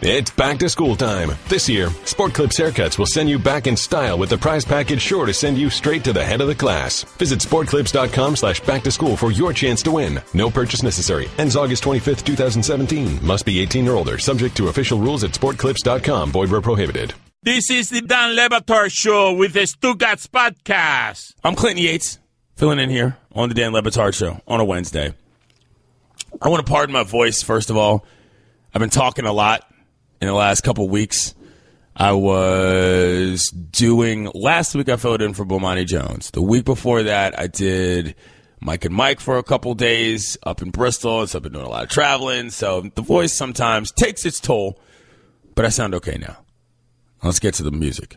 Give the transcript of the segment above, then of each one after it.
It's back to school time. This year, Sport Clips Haircuts will send you back in style with the prize package sure to send you straight to the head of the class. Visit sportclips.com/back-to-school for your chance to win. No purchase necessary. Ends August 25th, 2017. Must be 18 or older. Subject to official rules at sportclips.com. Void where prohibited. This is the Dan Le Batard Show with the Stugotz podcast. I'm Clinton Yates, filling in here on the Dan Le Batard Show on a Wednesday. I want to pardon my voice, first of all. I've been talking a lot in the last couple of weeks. Last week I filled in for Bomani Jones. The week before that, I did Mike and Mike for a couple days up in Bristol. So I've been doing a lot of traveling. So the voice sometimes takes its toll, but I sound okay now. Let's get to the music.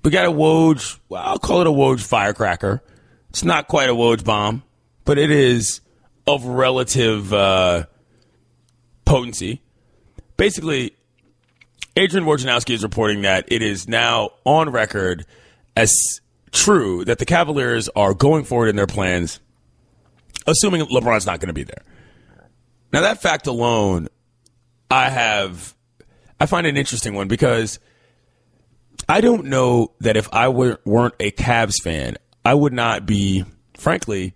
We got a Woj, well, I'll call it a Woj firecracker. It's not quite a Woj bomb, but it is of relative potency. Basically, Adrian Wojnarowski is reporting that it is now on record as true that the Cavaliers are going forward in their plans, assuming LeBron's not going to be there. Now, that fact alone, I find an interesting one because I don't know that if I weren't a Cavs fan, I would not be, frankly,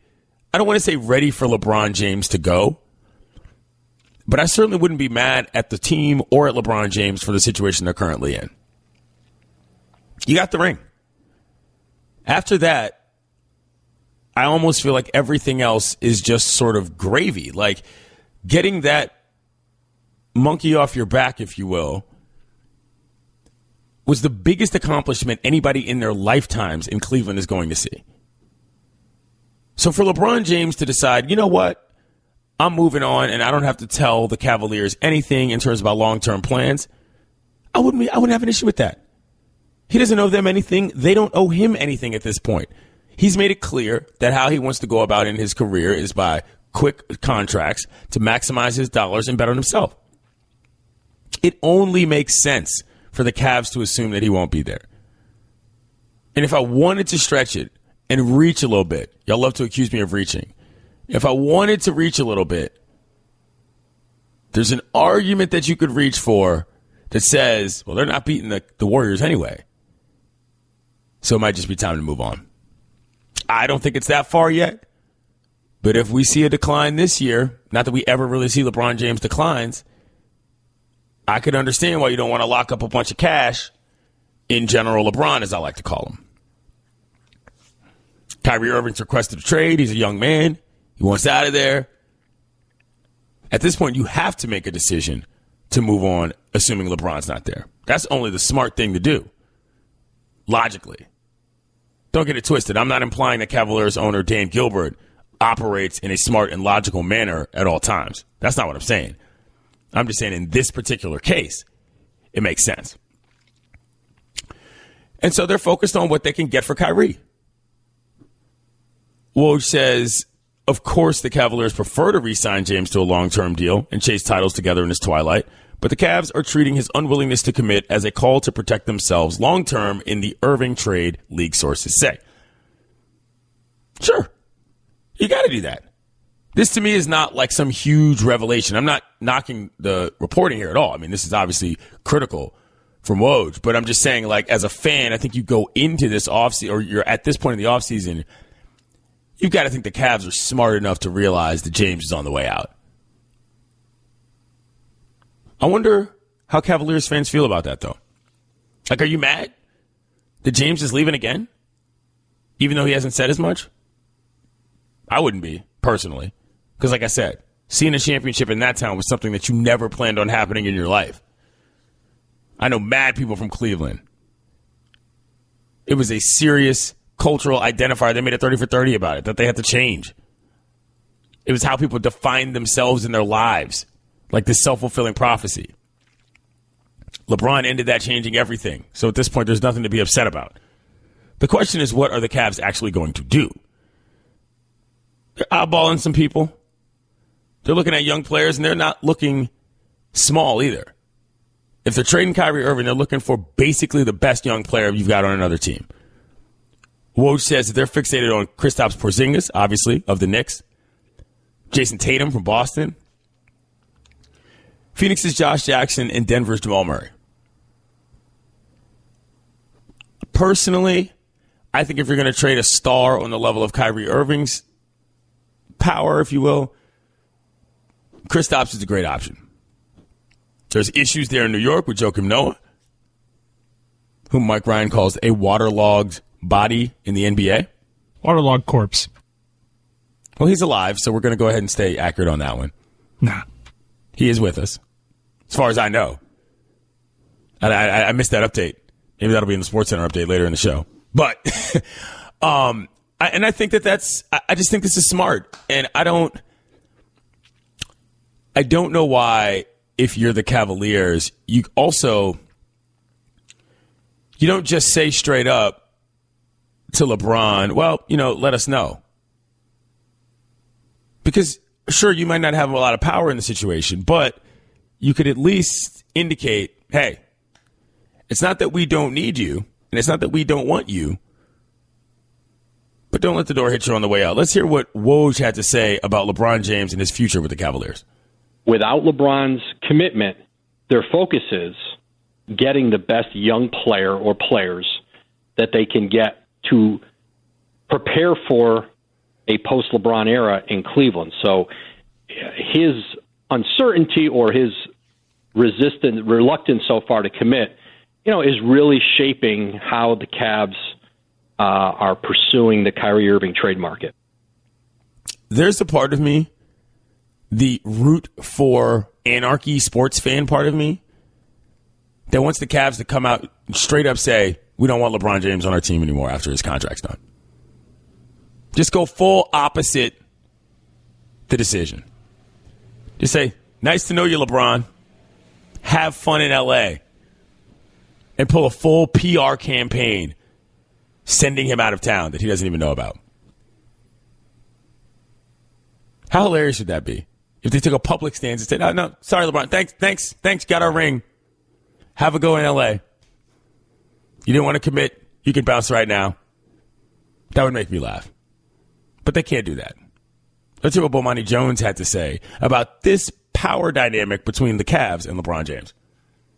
I don't want to say ready for LeBron James to go, but I certainly wouldn't be mad at the team or at LeBron James for the situation they're currently in. You got the ring. After that, I almost feel like everything else is just sort of gravy. Like getting that monkey off your back, if you will, was the biggest accomplishment anybody in their lifetimes in Cleveland is going to see. So for LeBron James to decide, you know what? I'm moving on, and I don't have to tell the Cavaliers anything in terms of our long-term plans. I wouldn't have an issue with that. He doesn't owe them anything. They don't owe him anything at this point. He's made it clear that how he wants to go about in his career is by quick contracts to maximize his dollars and bet on himself. It only makes sense for the Cavs to assume that he won't be there. And if I wanted to stretch it and reach a little bit, y'all love to accuse me of reaching. If I wanted to reach a little bit, there's an argument that you could reach for that says, well, they're not beating the Warriors anyway. So it might just be time to move on. I don't think it's that far yet. But if we see a decline this year, not that we ever really see LeBron James declines, I could understand why you don't want to lock up a bunch of cash in General LeBron, as I like to call him. Kyrie Irving's requested a trade. He's a young man. He wants out of there. At this point, you have to make a decision to move on, assuming LeBron's not there. That's only the smart thing to do, logically. Don't get it twisted. I'm not implying that Cavaliers owner Dan Gilbert operates in a smart and logical manner at all times. That's not what I'm saying. I'm just saying in this particular case, it makes sense. And so they're focused on what they can get for Kyrie. Woj says, of course, the Cavaliers prefer to re-sign James to a long-term deal and chase titles together in his twilight, but the Cavs are treating his unwillingness to commit as a call to protect themselves long-term in the Irving trade, league sources say. Sure, you got to do that. This, to me, is not like some huge revelation. I'm not knocking the reporting here at all. I mean, this is obviously critical from Woj, but I'm just saying, like, as a fan, I think you go into this offseason, or you're at this point in the offseason, you've got to think the Cavs are smart enough to realize that James is on the way out. I wonder how Cavaliers fans feel about that, though. Like, are you mad that James is leaving again, even though he hasn't said as much? I wouldn't be, personally. Because, like I said, seeing a championship in that town was something that you never planned on happening in your life. I know mad people from Cleveland. It was a serious cultural identifier. They made a 30 for 30 about it, that they had to change. It was how people defined themselves in their lives, like this self-fulfilling prophecy. LeBron ended that, changing everything. So at this point, there's nothing to be upset about. The question is, what are the Cavs actually going to do? They're eyeballing some people. They're looking at young players, and they're not looking small either. If they're trading Kyrie Irving, they're looking for basically the best young player you've got on another team. Woj says that they're fixated on Kristaps Porzingis, obviously, of the Knicks. Jason Tatum from Boston. Phoenix's Josh Jackson and Denver's Jamal Murray. Personally, I think if you're going to trade a star on the level of Kyrie Irving's power, if you will, Kristaps is a great option. There's issues there in New York with Joakim Noah, whom Mike Ryan calls a waterlogged body in the NBA. Waterlogged corpse. Well, he's alive, so we're going to go ahead and stay accurate on that one. Nah. He is with us, as far as I know. And I missed that update. Maybe that'll be in the SportsCenter update later in the show. But, I think I just think this is smart. And I don't know why, if you're the Cavaliers, you don't just say straight up to LeBron, well, let us know. Because, sure, you might not have a lot of power in the situation, but you could at least indicate, hey, it's not that we don't need you, and it's not that we don't want you, but don't let the door hit you on the way out. Let's hear what Woj had to say about LeBron James and his future with the Cavaliers. Without LeBron's commitment, their focus is getting the best young player or players that they can get to prepare for a post-LeBron era in Cleveland. So his uncertainty or his reluctance so far to commit, is really shaping how the Cavs are pursuing the Kyrie Irving trade market. There's a part of me, the root for anarchy sports fan part of me, that wants the Cavs to come out and straight up say, we don't want LeBron James on our team anymore after his contract's done. Just go full opposite the decision. Just say, nice to know you, LeBron. Have fun in L.A. And pull a full PR campaign sending him out of town that he doesn't even know about. How hilarious would that be if they took a public stance and said, no, sorry, LeBron, thanks, got our ring. Have a go in L.A. You didn't want to commit, you can bounce right now. That would make me laugh. But they can't do that. Let's hear what Bomani Jones had to say about this power dynamic between the Cavs and LeBron James.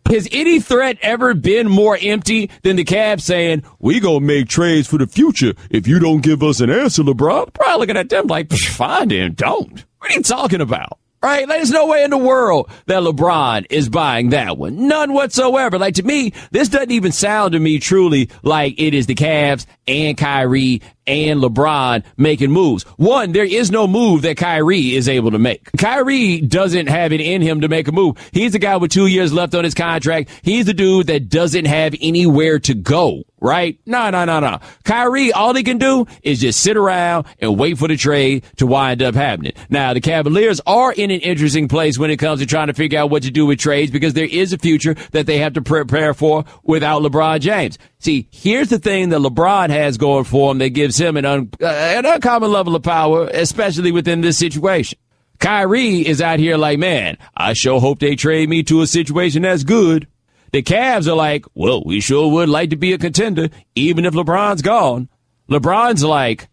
Has any threat ever been more empty than the Cavs saying, we gonna make trades for the future if you don't give us an answer, LeBron? Probably looking at them like, fine then, don't. What are you talking about? Right? Like, there's no way in the world that LeBron is buying that one. None whatsoever. Like, to me, this doesn't even sound to me truly like it is the Cavs and Kyrie and LeBron making moves. One, there is no move that Kyrie is able to make. Kyrie doesn't have it in him to make a move. He's the guy with 2 years left on his contract. He's the dude that doesn't have anywhere to go. Right? No. Kyrie, all he can do is just sit around and wait for the trade to wind up happening. Now, the Cavaliers are in an interesting place when it comes to trying to figure out what to do with trades because there is a future that they have to prepare for without LeBron James. See, here's the thing that LeBron has going for him that gives him an uncommon level of power, especially within this situation. Kyrie is out here like, man, I sure hope they trade me to a situation that's good. The Cavs are like, well, we sure would like to be a contender, even if LeBron's gone. LeBron's like,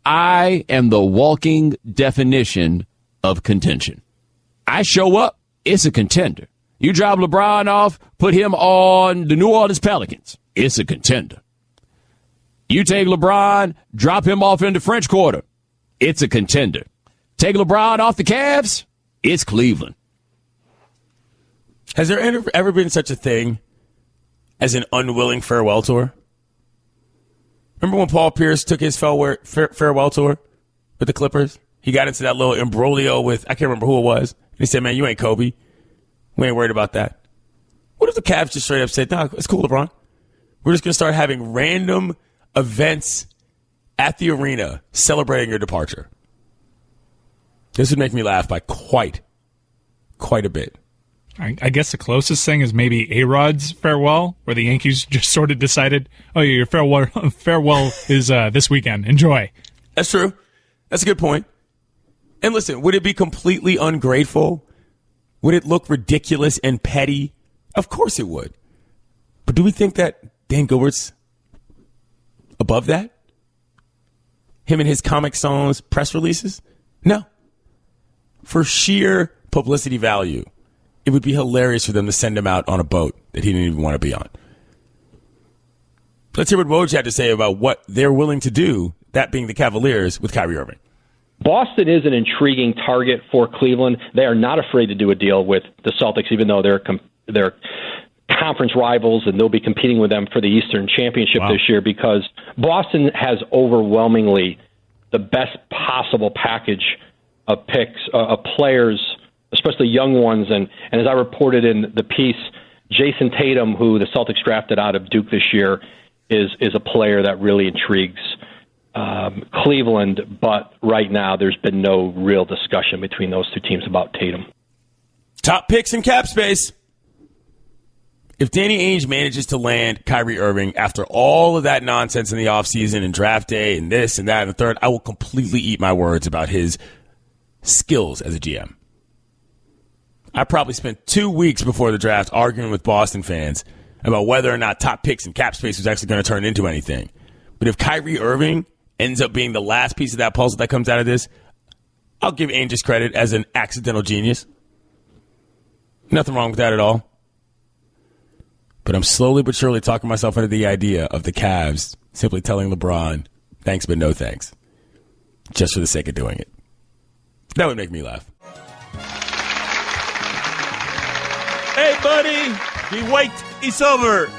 I am the walking definition of contention. I show up, it's a contender. You drop LeBron off, put him on the New Orleans Pelicans, it's a contender. You take LeBron, drop him off in the French Quarter, it's a contender. Take LeBron off the Cavs, it's Cleveland. Has there ever been such a thing as an unwilling farewell tour? Remember when Paul Pierce took his farewell tour with the Clippers? He got into that little imbroglio with, I can't remember who it was. And he said, man, you ain't Kobe. We ain't worried about that. What if the Cavs just straight up said, no, it's cool, LeBron. We're just going to start having random events at the arena celebrating your departure. This would make me laugh by quite a bit. I guess the closest thing is maybe A-Rod's farewell, where the Yankees just sort of decided, oh, your farewell is this weekend. Enjoy. That's true. That's a good point. And listen, would it be completely ungrateful? Would it look ridiculous and petty? Of course it would. But do we think that Dan Gilbert's above that? Him and his Comic Sans press releases? No. For sheer publicity value, it would be hilarious for them to send him out on a boat that he didn't even want to be on. Let's hear what Woj had to say about what they're willing to do, that being the Cavaliers, with Kyrie Irving. Boston is an intriguing target for Cleveland. They are not afraid to do a deal with the Celtics, even though they're conference rivals, and they'll be competing with them for the Eastern Championship this year, because Boston has overwhelmingly the best possible package of picks, of players, especially young ones. And as I reported in the piece, Jason Tatum, who the Celtics drafted out of Duke this year, is a player that really intrigues Cleveland. But right now, there's been no real discussion between those two teams about Tatum. Top picks in cap space. If Danny Ainge manages to land Kyrie Irving after all of that nonsense in the offseason and draft day and this and that and the third, I will completely eat my words about his skills as a GM. I probably spent 2 weeks before the draft arguing with Boston fans about whether or not top picks and cap space was actually going to turn into anything. But if Kyrie Irving ends up being the last piece of that puzzle that comes out of this, I'll give Ainge's credit as an accidental genius. Nothing wrong with that at all. But I'm slowly but surely talking myself into the idea of the Cavs simply telling LeBron, thanks but no thanks, just for the sake of doing it. That would make me laugh. Hey, buddy, the wait is over.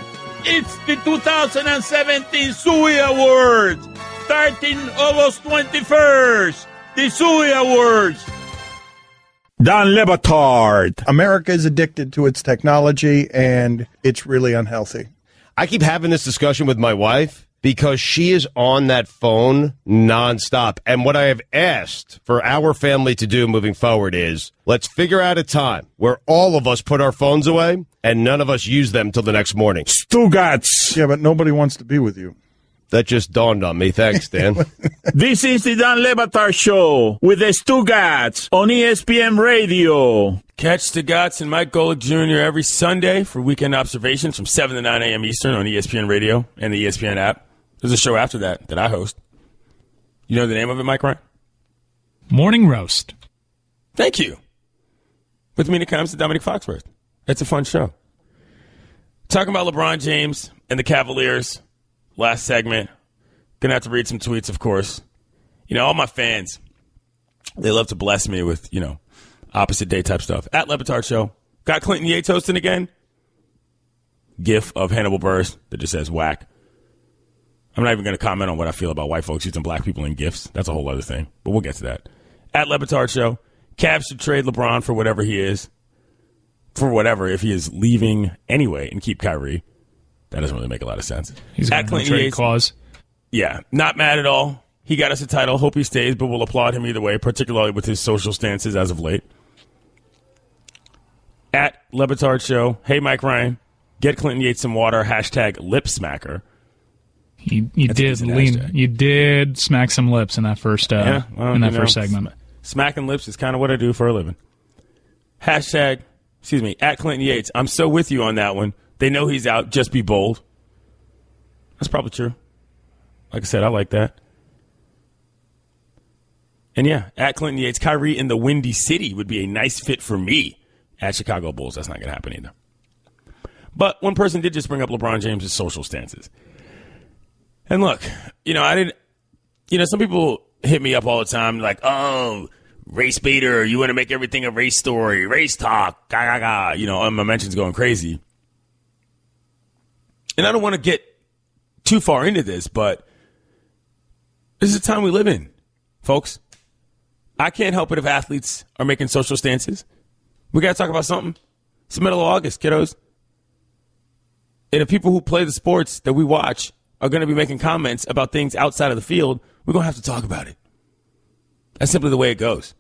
It's the 2017 Suey Awards, starting August 21st. The Suey Awards. Don Le Batard. America is addicted to its technology, and it's really unhealthy. I keep having this discussion with my wife because she is on that phone nonstop. And what I have asked for our family to do moving forward is let's figure out a time where all of us put our phones away and none of us use them till the next morning. Stugotz. Yeah, but nobody wants to be with you. That just dawned on me. Thanks, Dan. This is the Don Le Batard Show with the Stugotz on ESPN Radio. Catch Stugotz and Mike Golic Jr. every Sunday for Weekend Observations from 7 to 9 a.m. Eastern on ESPN Radio and the ESPN app. There's a show after that I host. You know the name of it, Mike Ryan? Morning Roast. Thank you. With me, comes to Dominic Foxworth. It's a fun show. Talking about LeBron James and the Cavaliers. Last segment. Gonna have to read some tweets, of course. You know, all my fans, they love to bless me with, opposite day type stuff. At Le Batard Show. Got Clinton Yates hosting again. GIF of Hannibal Buress that just says whack. I'm not even going to comment on what I feel about white folks using black people in GIFs. That's a whole other thing. But we'll get to that. At Le Batard Show. Cavs should trade LeBron for whatever he is. For whatever, if he is leaving anyway and keep Kyrie. That doesn't really make a lot of sense. He's got a trade clause. Yeah, not mad at all. He got us a title. Hope he stays, but we'll applaud him either way, particularly with his social stances as of late. At Le Batard Show. Hey, Mike Ryan. Get Clinton Yates some water. Hashtag lip smacker. You did smack some lips in that first first segment. Smacking lips is kind of what I do for a living. Hashtag, at Clinton Yates. I'm so with you on that one. They know he's out. Just be bold. That's probably true. Like I said, I like that. And yeah, at Clinton Yates, Kyrie in the Windy City would be a nice fit for me. At Chicago Bulls, that's not going to happen either. But one person did just bring up LeBron James' social stances. And look, some people hit me up all the time like, oh, race baiter, you want to make everything a race story, race talk, ga. My mentions going crazy. And I don't want to get too far into this, but this is the time we live in, folks. I can't help it if athletes are making social stances. We got to talk about something. It's the middle of August, kiddos. And if people who play the sports that we watch are going to be making comments about things outside of the field, we're going to have to talk about it. That's simply the way it goes.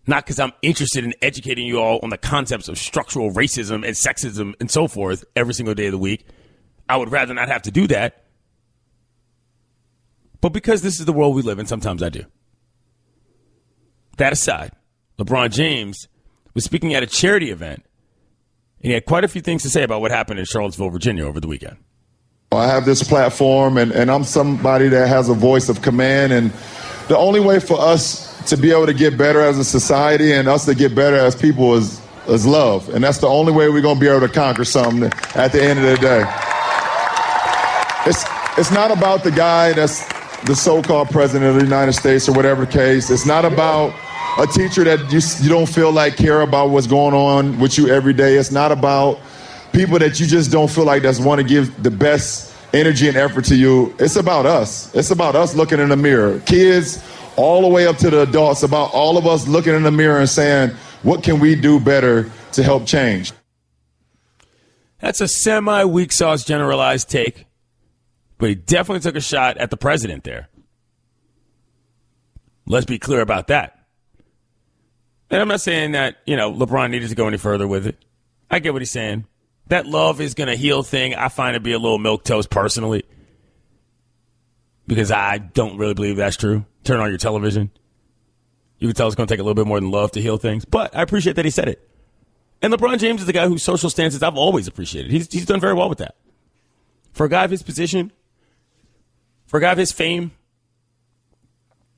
Not because I'm interested in educating you all on the concepts of structural racism and sexism and so forth every single day of the week. I would rather not have to do that. But because this is the world we live in, sometimes I do. That aside, LeBron James was speaking at a charity event, and he had quite a few things to say about what happened in Charlottesville, Virginia over the weekend. I have this platform, and I'm somebody that has a voice of command, and the only way for us to be able to get better as a society and us to get better as people is is love. And that's the only way we're going to be able to conquer something at the end of the day. It's not about the guy that's the so-called president of the United States or whatever the case. It's not about a teacher that you don't feel like care about what's going on with you every day. It's not about people that you just don't feel like want to give the best energy and effort to you. It's about us. It's about us looking in the mirror. Kids all the way up to the adults, about all of us looking in the mirror and saying, what can we do better to help change? That's a semi-weak sauce generalized take, but he definitely took a shot at the president there. Let's be clear about that. And I'm not saying that, LeBron needed to go any further with it. I get what he's saying. That love is going to heal thing, I find it be a little milquetoast personally, because I don't really believe that's true. Turn on your television. You can tell it's going to take a little bit more than love to heal things. But I appreciate that he said it. And LeBron James is the guy whose social stances I've always appreciated. He's done very well with that. For a guy of his position, for a guy of his fame,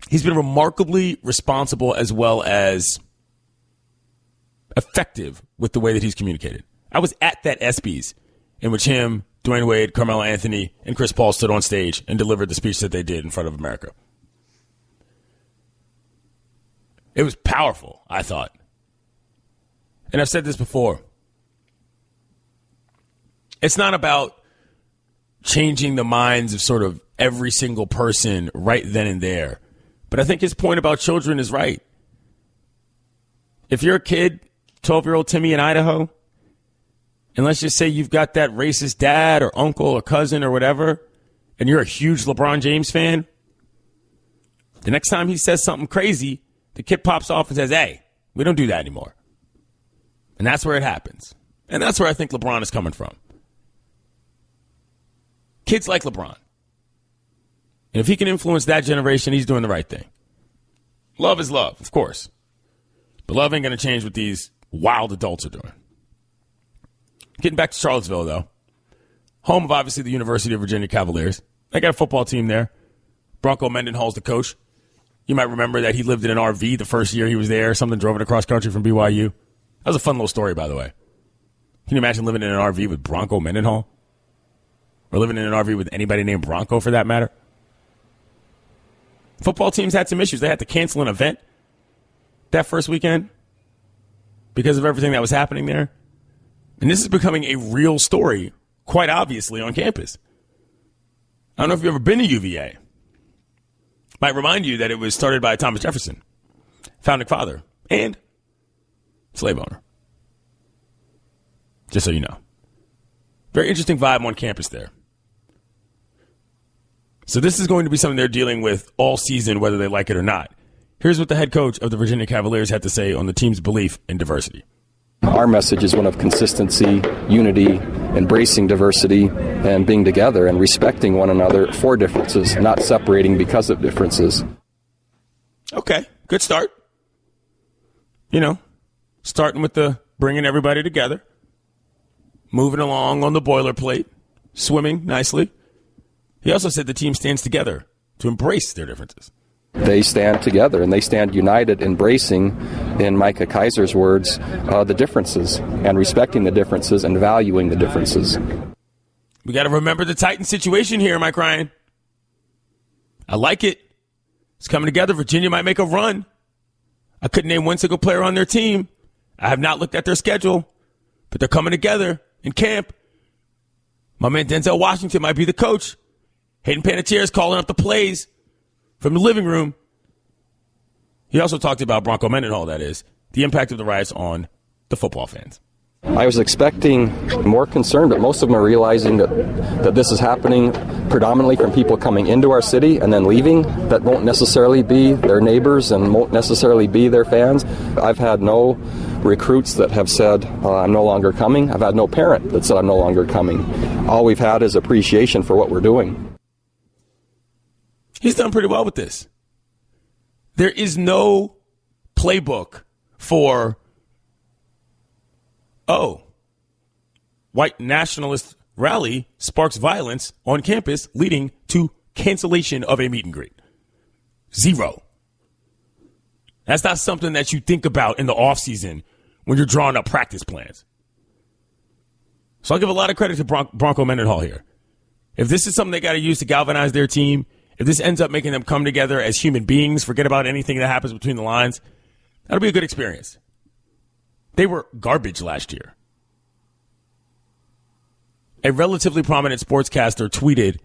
he's been remarkably responsible as well as effective with the way that he's communicated. I was at that ESPYs in which him, Dwayne Wade, Carmelo Anthony, and Chris Paul stood on stage and delivered the speech that they did in front of America. It was powerful, I thought. And I've said this before. It's not about changing the minds of sort of every single person right then and there. But I think his point about children is right. If you're a kid, 12-year-old Timmy in Idaho, and let's just say you've got that racist dad or uncle or cousin or whatever, and you're a huge LeBron James fan, the next time he says something crazy, the kid pops off and says, hey, we don't do that anymore. And that's where it happens. And that's where I think LeBron is coming from. Kids like LeBron. And if he can influence that generation, he's doing the right thing. Love is love, of course. But love ain't going to change what these wild adults are doing. Getting back to Charlottesville, though. Home of, obviously, the University of Virginia Cavaliers. They got a football team there. Bronco Mendenhall's the coach. You might remember that he lived in an RV the first year he was there. Something drove it across country from BYU. That was a fun little story, by the way. Can you imagine living in an RV with Bronco Mendenhall? Or living in an RV with anybody named Bronco, for that matter? Football teams had some issues. They had to cancel an event that first weekend because of everything that was happening there. And this is becoming a real story, quite obviously, on campus. I don't know if you've ever been to UVA. Might remind you that it was started by Thomas Jefferson, founding father, and slave owner. Just so you know. Very interesting vibe on campus there. So this is going to be something they're dealing with all season, whether they like it or not. Here's what the head coach of the Virginia Cavaliers had to say on the team's belief in diversity. Our message is one of consistency, unity, embracing diversity, and being together and respecting one another for differences, not separating because of differences. Okay, good start. Starting with the bringing everybody together, moving along on the boilerplate, swimming nicely. He also said the team stands together to embrace their differences. They stand together, and they stand united, embracing, in Micah Kaiser's words, the differences, and respecting the differences and valuing the differences. We got to remember the Titan situation here, Mike Ryan. I like it. It's coming together. Virginia might make a run. I couldn't name one single player on their team. I have not looked at their schedule, but they're coming together in camp. My man Denzel Washington might be the coach. Hayden Panettiere's calling up the plays from the living room. He also talked about Bronco Mendenhall, that is, the impact of the riots on the football fans. I was expecting more concern, but most of them are realizing that this is happening predominantly from people coming into our city and then leaving that won't necessarily be their neighbors and won't necessarily be their fans. I've had no recruits that have said, I'm no longer coming. I've had no parent that said, I'm no longer coming. All we've had is appreciation for what we're doing. He's done pretty well with this. There is no playbook for, white nationalist rally sparks violence on campus, leading to cancellation of a meet and greet. Zero. That's not something that you think about in the offseason when you're drawing up practice plans. So I'll give a lot of credit to Bronco Mendenhall here. If this is something they got to use to galvanize their team, if this ends up making them come together as human beings, forget about anything that happens between the lines, that'll be a good experience. They were garbage last year. A relatively prominent sportscaster tweeted,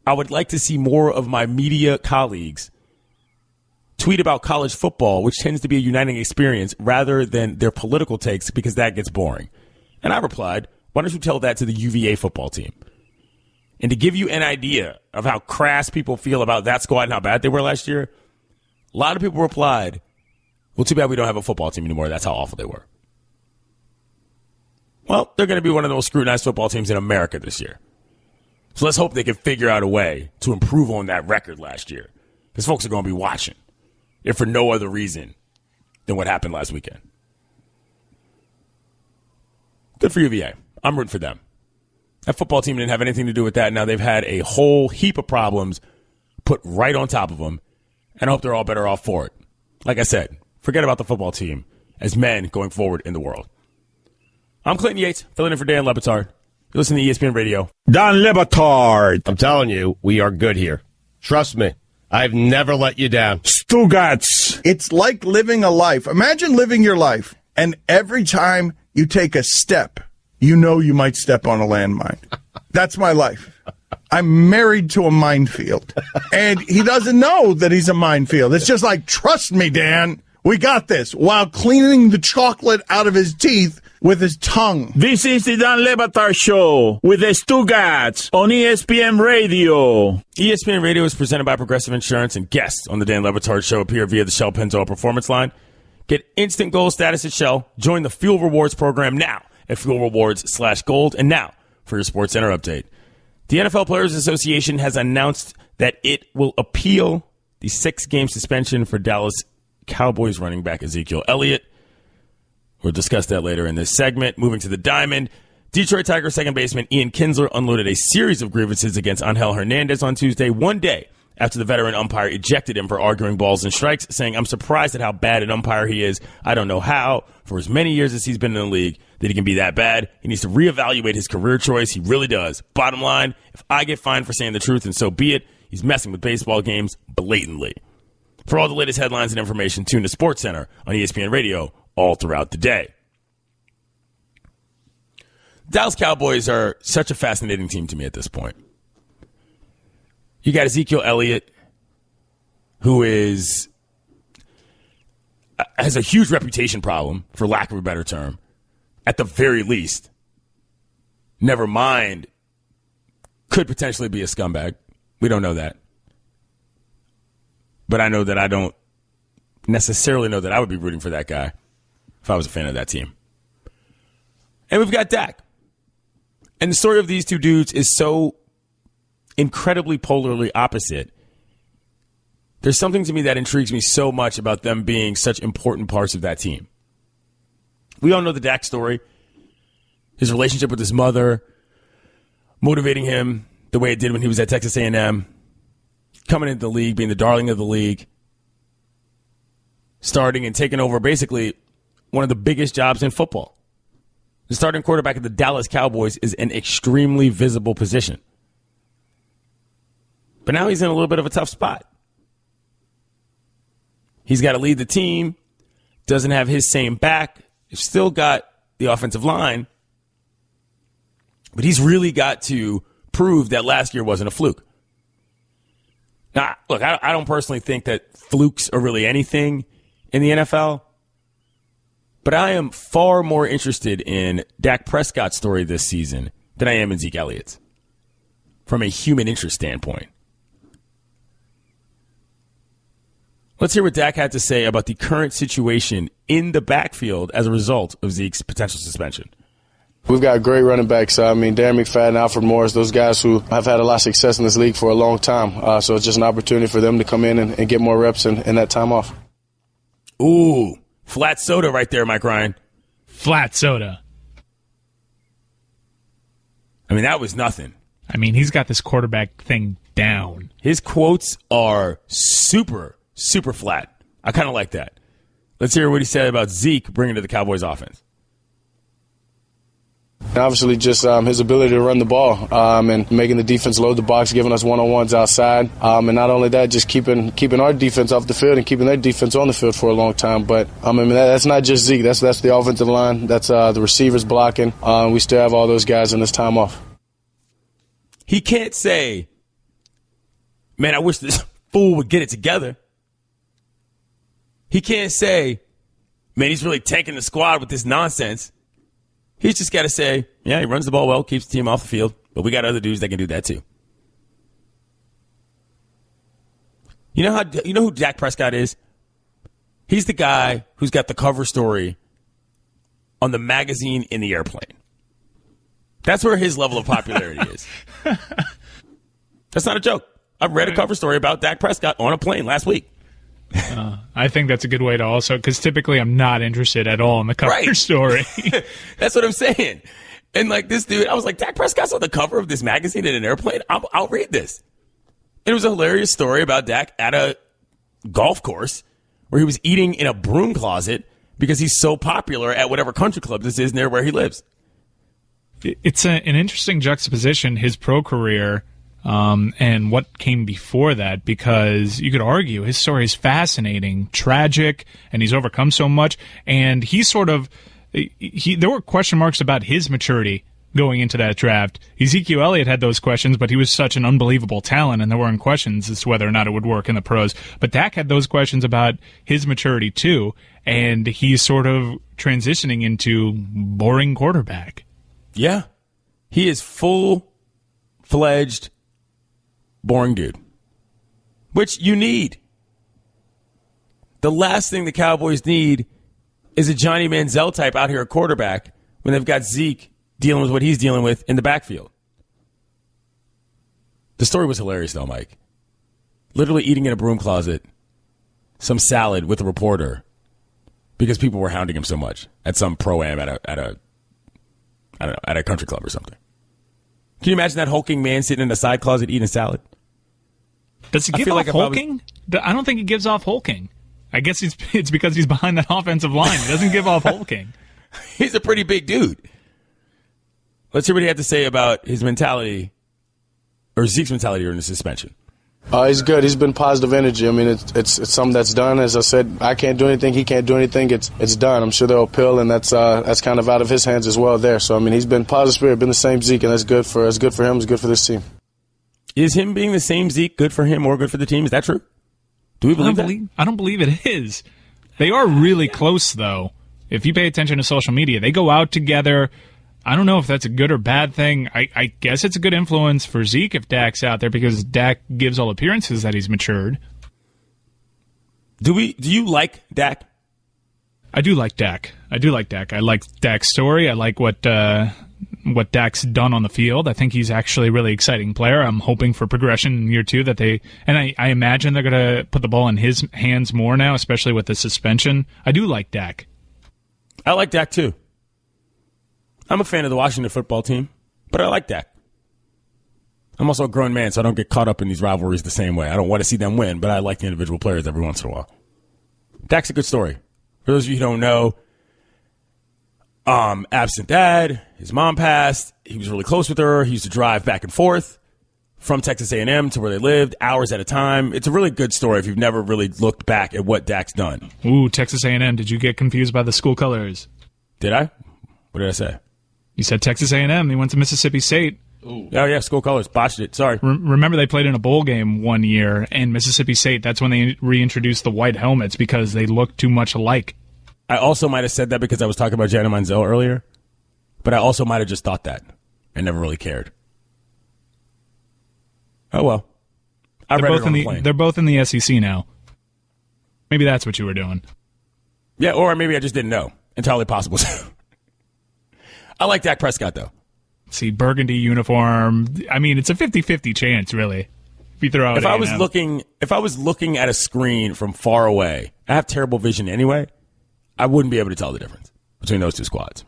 I would like to see more of my media colleagues tweet about college football, which tends to be a uniting experience, rather than their political takes, because that gets boring. And I replied, why don't you tell that to the UVA football team? And to give you an idea of how crass people feel about that squad and how bad they were last year, a lot of people replied, well, too bad we don't have a football team anymore. That's how awful they were. Well, they're going to be one of the most scrutinized football teams in America this year. So let's hope they can figure out a way to improve on that record last year. Because folks are going to be watching, if for no other reason than what happened last weekend. Good for UVA. I'm rooting for them. That football team didn't have anything to do with that. Now they've had a whole heap of problems put right on top of them, and I hope they're all better off for it. Like I said, forget about the football team as men going forward in the world. I'm Clinton Yates, filling in for Dan Le Batard. You listen to ESPN Radio. Dan Le Batard. I'm telling you, we are good here. Trust me. I've never let you down. Stugotz. It's like living a life. Imagine living your life, and every time you take a step, you know you might step on a landmine. That's my life. I'm married to a minefield, and he doesn't know that he's a minefield. It's just like, trust me, Dan, we got this, while cleaning the chocolate out of his teeth with his tongue. This is the Dan Le Batard Show with the Stugotz on ESPN Radio. ESPN Radio is presented by Progressive Insurance, and guests on the Dan Le Batard Show appear via the Shell Pennzoil Performance Line. Get instant gold status at Shell. Join the Fuel Rewards program now at fuelrewards.com/gold. And now for your Sports Center update. The NFL Players Association has announced that it will appeal the 6-game suspension for Dallas Cowboys running back Ezekiel Elliott. We'll discuss that later in this segment. Moving to the Diamond, Detroit Tigers second baseman Ian Kinsler unloaded a series of grievances against Angel Hernandez on Tuesday, one day after the veteran umpire ejected him for arguing balls and strikes, saying, I'm surprised at how bad an umpire he is. I don't know how, for as many years as he's been in the league, that he can be that bad. He needs to reevaluate his career choice. He really does. Bottom line, if I get fined for saying the truth, and so be it, he's messing with baseball games blatantly. For all the latest headlines and information, tune to SportsCenter on ESPN Radio all throughout the day. Dallas Cowboys are such a fascinating team to me at this point. You got Ezekiel Elliott, who has a huge reputation problem, for lack of a better term, at the very least. Never mind, could potentially be a scumbag. We don't know that. But I know that I don't necessarily know that I would be rooting for that guy if I was a fan of that team. And we've got Dak. And the story of these two dudes is so incredibly polarly opposite. There's something to me that intrigues me so much about them being such important parts of that team. We all know the Dak story. His relationship with his mother, motivating him the way it did when he was at Texas A&M, coming into the league, being the darling of the league, starting and taking over basically one of the biggest jobs in football. The starting quarterback of the Dallas Cowboys is an extremely visible position. But now he's in a little bit of a tough spot. He's got to lead the team, doesn't have his same back, he's still got the offensive line, but he's really got to prove that last year wasn't a fluke. Now, look, I don't personally think that flukes are really anything in the NFL, but I am far more interested in Dak Prescott's story this season than I am in Zeke Elliott's, from a human interest standpoint. Let's hear what Dak had to say about the current situation in the backfield as a result of Zeke's potential suspension. We've got great running backs. Darren McFadden, Alfred Morris, those guys who have had a lot of success in this league for a long time. So it's just an opportunity for them to come in and get more reps in that time off. Ooh, flat soda right there, Mike Ryan. Flat soda. I mean, that was nothing. I mean, he's got this quarterback thing down. His quotes are super flat. I kind of like that. Let's hear what he said about Zeke bringing to the Cowboys offense. Obviously, just his ability to run the ball and making the defense load the box, giving us one-on-ones outside. And not only that, just keeping our defense off the field and keeping their defense on the field for a long time. But, I mean, that's not just Zeke. That's the offensive line. That's the receivers blocking. We still have all those guys in this time off. He can't say, man, I wish this fool would get it together. He can't say, man, he's really tanking the squad with this nonsense. He's just got to say, yeah, he runs the ball well, keeps the team off the field, but we got other dudes that can do that too. You know who Dak Prescott is? He's the guy who's got the cover story on the magazine in the airplane. That's where his level of popularity is. That's not a joke. I read a cover story about Dak Prescott on a plane last week. I think that's a good way to also, because typically I'm not interested at all in the cover story. That's what I'm saying. And like this dude, I was like, Dak Prescott's on the cover of this magazine in an airplane? I'll read this. It was a hilarious story about Dak at a golf course where he was eating in a broom closet because he's so popular at whatever country club this is near where he lives. It's an interesting juxtaposition, his pro career and what came before that, because you could argue his story is fascinating, tragic, and he's overcome so much. And there were question marks about his maturity going into that draft. Ezekiel Elliott had those questions, but he was such an unbelievable talent, and there weren't questions as to whether or not it would work in the pros. But Dak had those questions about his maturity too, and he's sort of transitioning into boring quarterback. Yeah. He is full-fledged boring dude, which you need. The last thing the Cowboys need is a Johnny Manziel type out here at quarterback when they've got Zeke dealing with what he's dealing with in the backfield. The story was hilarious, though, Mike. Literally eating in a broom closet some salad with a reporter because people were hounding him so much at some pro-am at a country club or something. Can you imagine that hulking man sitting in a side closet eating a salad? Does he give off hulking? I don't think he gives off hulking. I guess it's because he's behind that offensive line. He doesn't give off hulking. He's a pretty big dude. Let's hear what he had to say about his mentality, or Zeke's mentality during the suspension. He's good. He's been positive energy. I mean, it's something that's done. As I said, I can't do anything. He can't do anything. It's done. I'm sure they'll appeal, and that's kind of out of his hands as well there. So I mean, he's been positive spirit, been the same Zeke, and that's good for him. It's good for this team. Is him being the same Zeke good for him or good for the team? Is that true? Do we believe that? I don't believe it is. They are really close, though. If you pay attention to social media, they go out together. I don't know if that's a good or bad thing. I guess it's a good influence for Zeke if Dak's out there, because Dak gives all appearances that he's matured. Do you like Dak? I do like Dak. I like Dak's story. I like what Dak's done on the field. I think he's actually a really exciting player. I'm hoping for progression in year two I imagine they're going to put the ball in his hands more now, especially with the suspension. I do like Dak. I like Dak too. I'm a fan of the Washington football team, but I like Dak. I'm also a grown man, so I don't get caught up in these rivalries the same way. I don't want to see them win, but I like the individual players every once in a while. Dak's a good story. For those of you who don't know, absent dad, his mom passed. He was really close with her. He used to drive back and forth from Texas A&M to where they lived, hours at a time. It's a really good story if you've never really looked back at what Dak's done. Ooh, Texas A&M. Did you get confused by the school colors? Did I? What did I say? You said Texas A&M. He went to Mississippi State. Ooh. Oh, yeah, school colors. Botched it. Sorry. Remember they played in a bowl game one year, and Mississippi State, that's when they reintroduced the white helmets because they looked too much alike. I also might have said that because I was talking about Johnny Manziel earlier, but I also might have just thought that and never really cared. Oh, well. They're both in the SEC now. Maybe that's what you were doing. Yeah, or maybe I just didn't know. Entirely possible. I like Dak Prescott, though. See, burgundy uniform. I mean, it's a 50-50 chance, really. If you throw out if I was looking at a screen from far away, I have terrible vision anyway, I wouldn't be able to tell the difference between those two squads.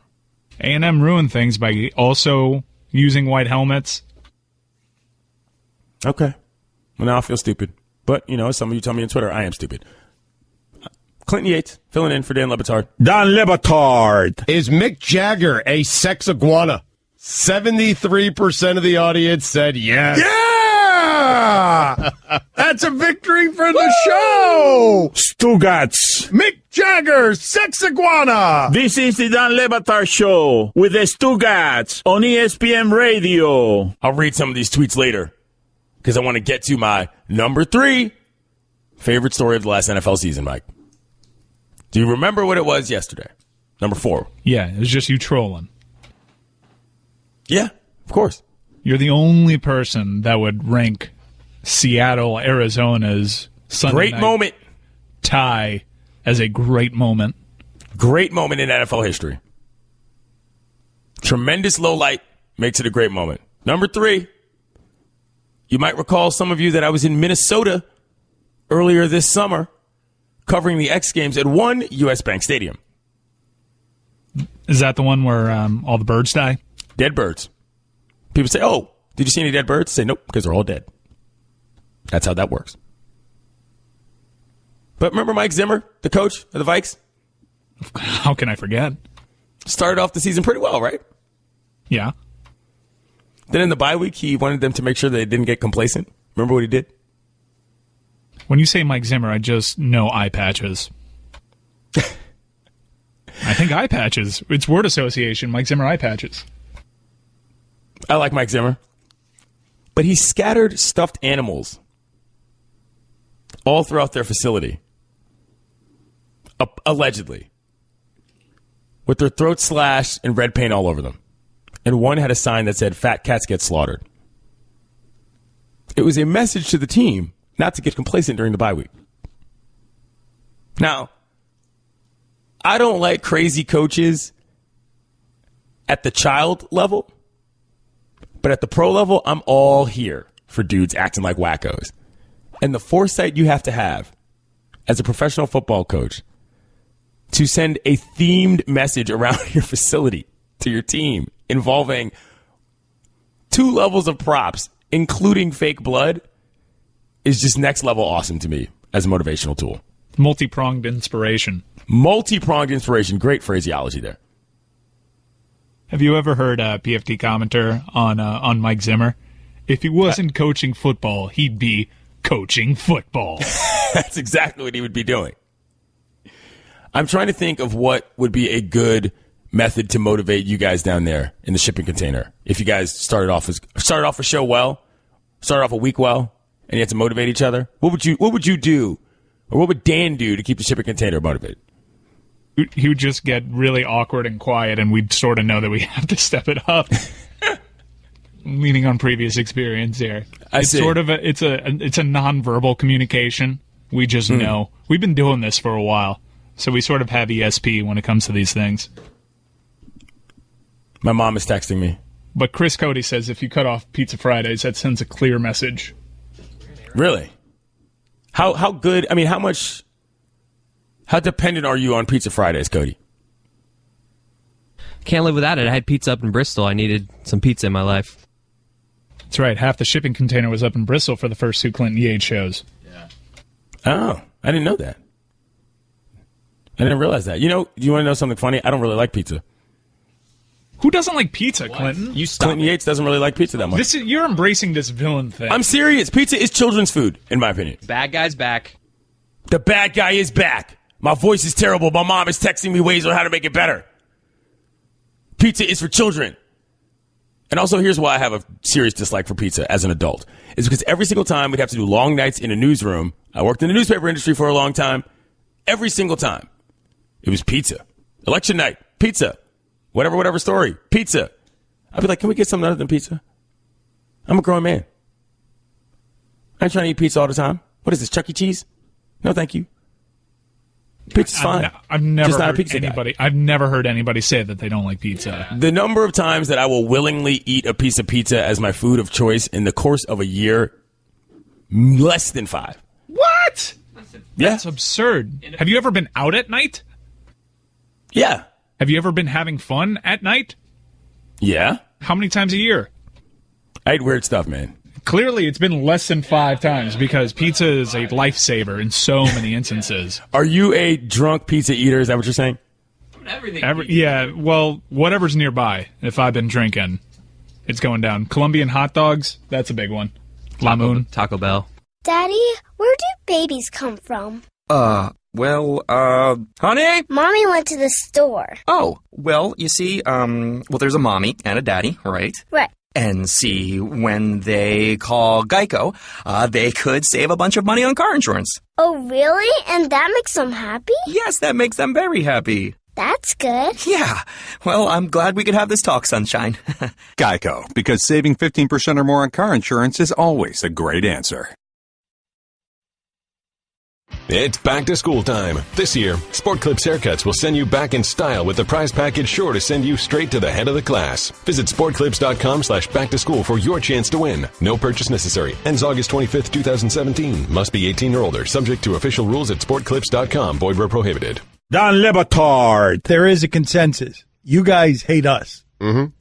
A&M ruined things by also using white helmets. Okay. Well, now I feel stupid. But, as some of you tell me on Twitter, I am stupid. Clinton Yates, filling in for Dan Le Batard. Dan Le Batard. Is Mick Jagger a sex iguana? 73% of the audience said yes. Yeah! That's a victory for the show! Stugotz. Mick Jagger, sex iguana! This is the Dan Le Batard Show with the Stugotz on ESPN Radio. I'll read some of these tweets later because I want to get to my number 3 favorite story of the last NFL season, Mike. Do you remember what it was yesterday? Number 4. Yeah, it was just you trolling. Yeah, of course. You're the only person that would rank Seattle, Arizona's Sunday great night moment tie as a great moment. Great moment in NFL history. Tremendous low light makes it a great moment. Number 3, you might recall, some of you, that I was in Minnesota earlier this summer covering the X Games at one U.S. Bank Stadium. Is that the one where all the birds die? Dead birds. People say, oh, did you see any dead birds? I say, nope, because they're all dead. That's how that works. But remember Mike Zimmer, the coach of the Vikes? How can I forget? Started off the season pretty well, right? Yeah. Then in the bye week, he wanted them to make sure they didn't get complacent. Remember what he did? When you say Mike Zimmer, I just know eye patches. I think eye patches. It's word association. Mike Zimmer eye patches. I like Mike Zimmer. But he scattered stuffed animals all throughout their facility. Allegedly. With their throats slashed and red paint all over them. And one had a sign that said, "Fat cats get slaughtered." It was a message to the team not to get complacent during the bye week. Now, I don't like crazy coaches at the child level, but at the pro level, I'm all here for dudes acting like wackos. And the foresight you have to have as a professional football coach to send a themed message around your facility to your team involving 2 levels of props, including fake blood, is just next level awesome to me as a motivational tool. Multi-pronged inspiration. Multi-pronged inspiration. Great phraseology there. Have you ever heard a PFT commenter on Mike Zimmer? If he wasn't coaching football, he'd be coaching football. That's exactly what he would be doing. I'm trying to think of what would be a good method to motivate you guys down there in the shipping container. If you guys started off a show well, started off a week well, and you had to motivate each other, what would you do, or what would Dan do to keep the shipping container motivated? He would just get really awkward and quiet, and we'd sort of know that we have to step it up. Leaning on previous experience here. It's a nonverbal communication. We just know. We've been doing this for a while, so we sort of have ESP when it comes to these things. My mom is texting me. But Chris Cody says if you cut off Pizza Fridays, that sends a clear message. Really? How good? I mean, how dependent are you on Pizza Fridays, Cody? Can't live without it. I had pizza up in Bristol. I needed some pizza in my life. That's right. Half the shipping container was up in Bristol for the first 2 Clinton Yates shows. Yeah. Oh, I didn't know that. I didn't realize that. You know, do you want to know something funny? I don't really like pizza. Who doesn't like pizza, Clinton? Clinton Yates doesn't really like pizza that much. You're embracing this villain thing. I'm serious. Pizza is children's food, in my opinion. Bad guy's back. The bad guy is back. My voice is terrible. My mom is texting me ways on how to make it better. Pizza is for children. And also, here's why I have a serious dislike for pizza as an adult. It's because every single time we'd have to do long nights in a newsroom. I worked in the newspaper industry for a long time. Every single time, it was pizza. Election night, pizza. Whatever story, pizza. I'd be like, can we get something other than pizza? I'm a grown man. I ain't trying to eat pizza all the time. What is this, Chuck E. Cheese? No, thank you. Pizza's fine. I've never heard anybody say that they don't like pizza. The number of times that I will willingly eat a piece of pizza as my food of choice in the course of a year, less than 5. What? Yeah. That's absurd. Have you ever been out at night? Yeah. Have you ever been having fun at night? Yeah. How many times a year? I eat weird stuff, man. Clearly, it's been less than 5 times because pizza is a lifesaver in so many instances. Are you a drunk pizza eater? Is that what you're saying? Yeah, well, whatever's nearby. If I've been drinking, it's going down. Colombian hot dogs, that's a big one. La Moon. Taco Bell. Daddy, where do babies come from? Honey? Mommy went to the store. Oh, well, you see, there's a mommy and a daddy, right? Right. And see, when they call Geico, they could save a bunch of money on car insurance. Oh, really? And that makes them happy? Yes, that makes them very happy. That's good. Yeah. Well, I'm glad we could have this talk, sunshine. Geico, because saving 15% or more on car insurance is always a great answer. It's back to school time. This year, Sport Clips Haircuts will send you back in style with the prize package sure to send you straight to the head of the class. Visit sportclips.com/back-to-school for your chance to win. No purchase necessary. Ends August 25th, 2017. Must be 18 or older. Subject to official rules at sportclips.com. Void where prohibited. Don Le Batard. There is a consensus. You guys hate us. Mm-hmm.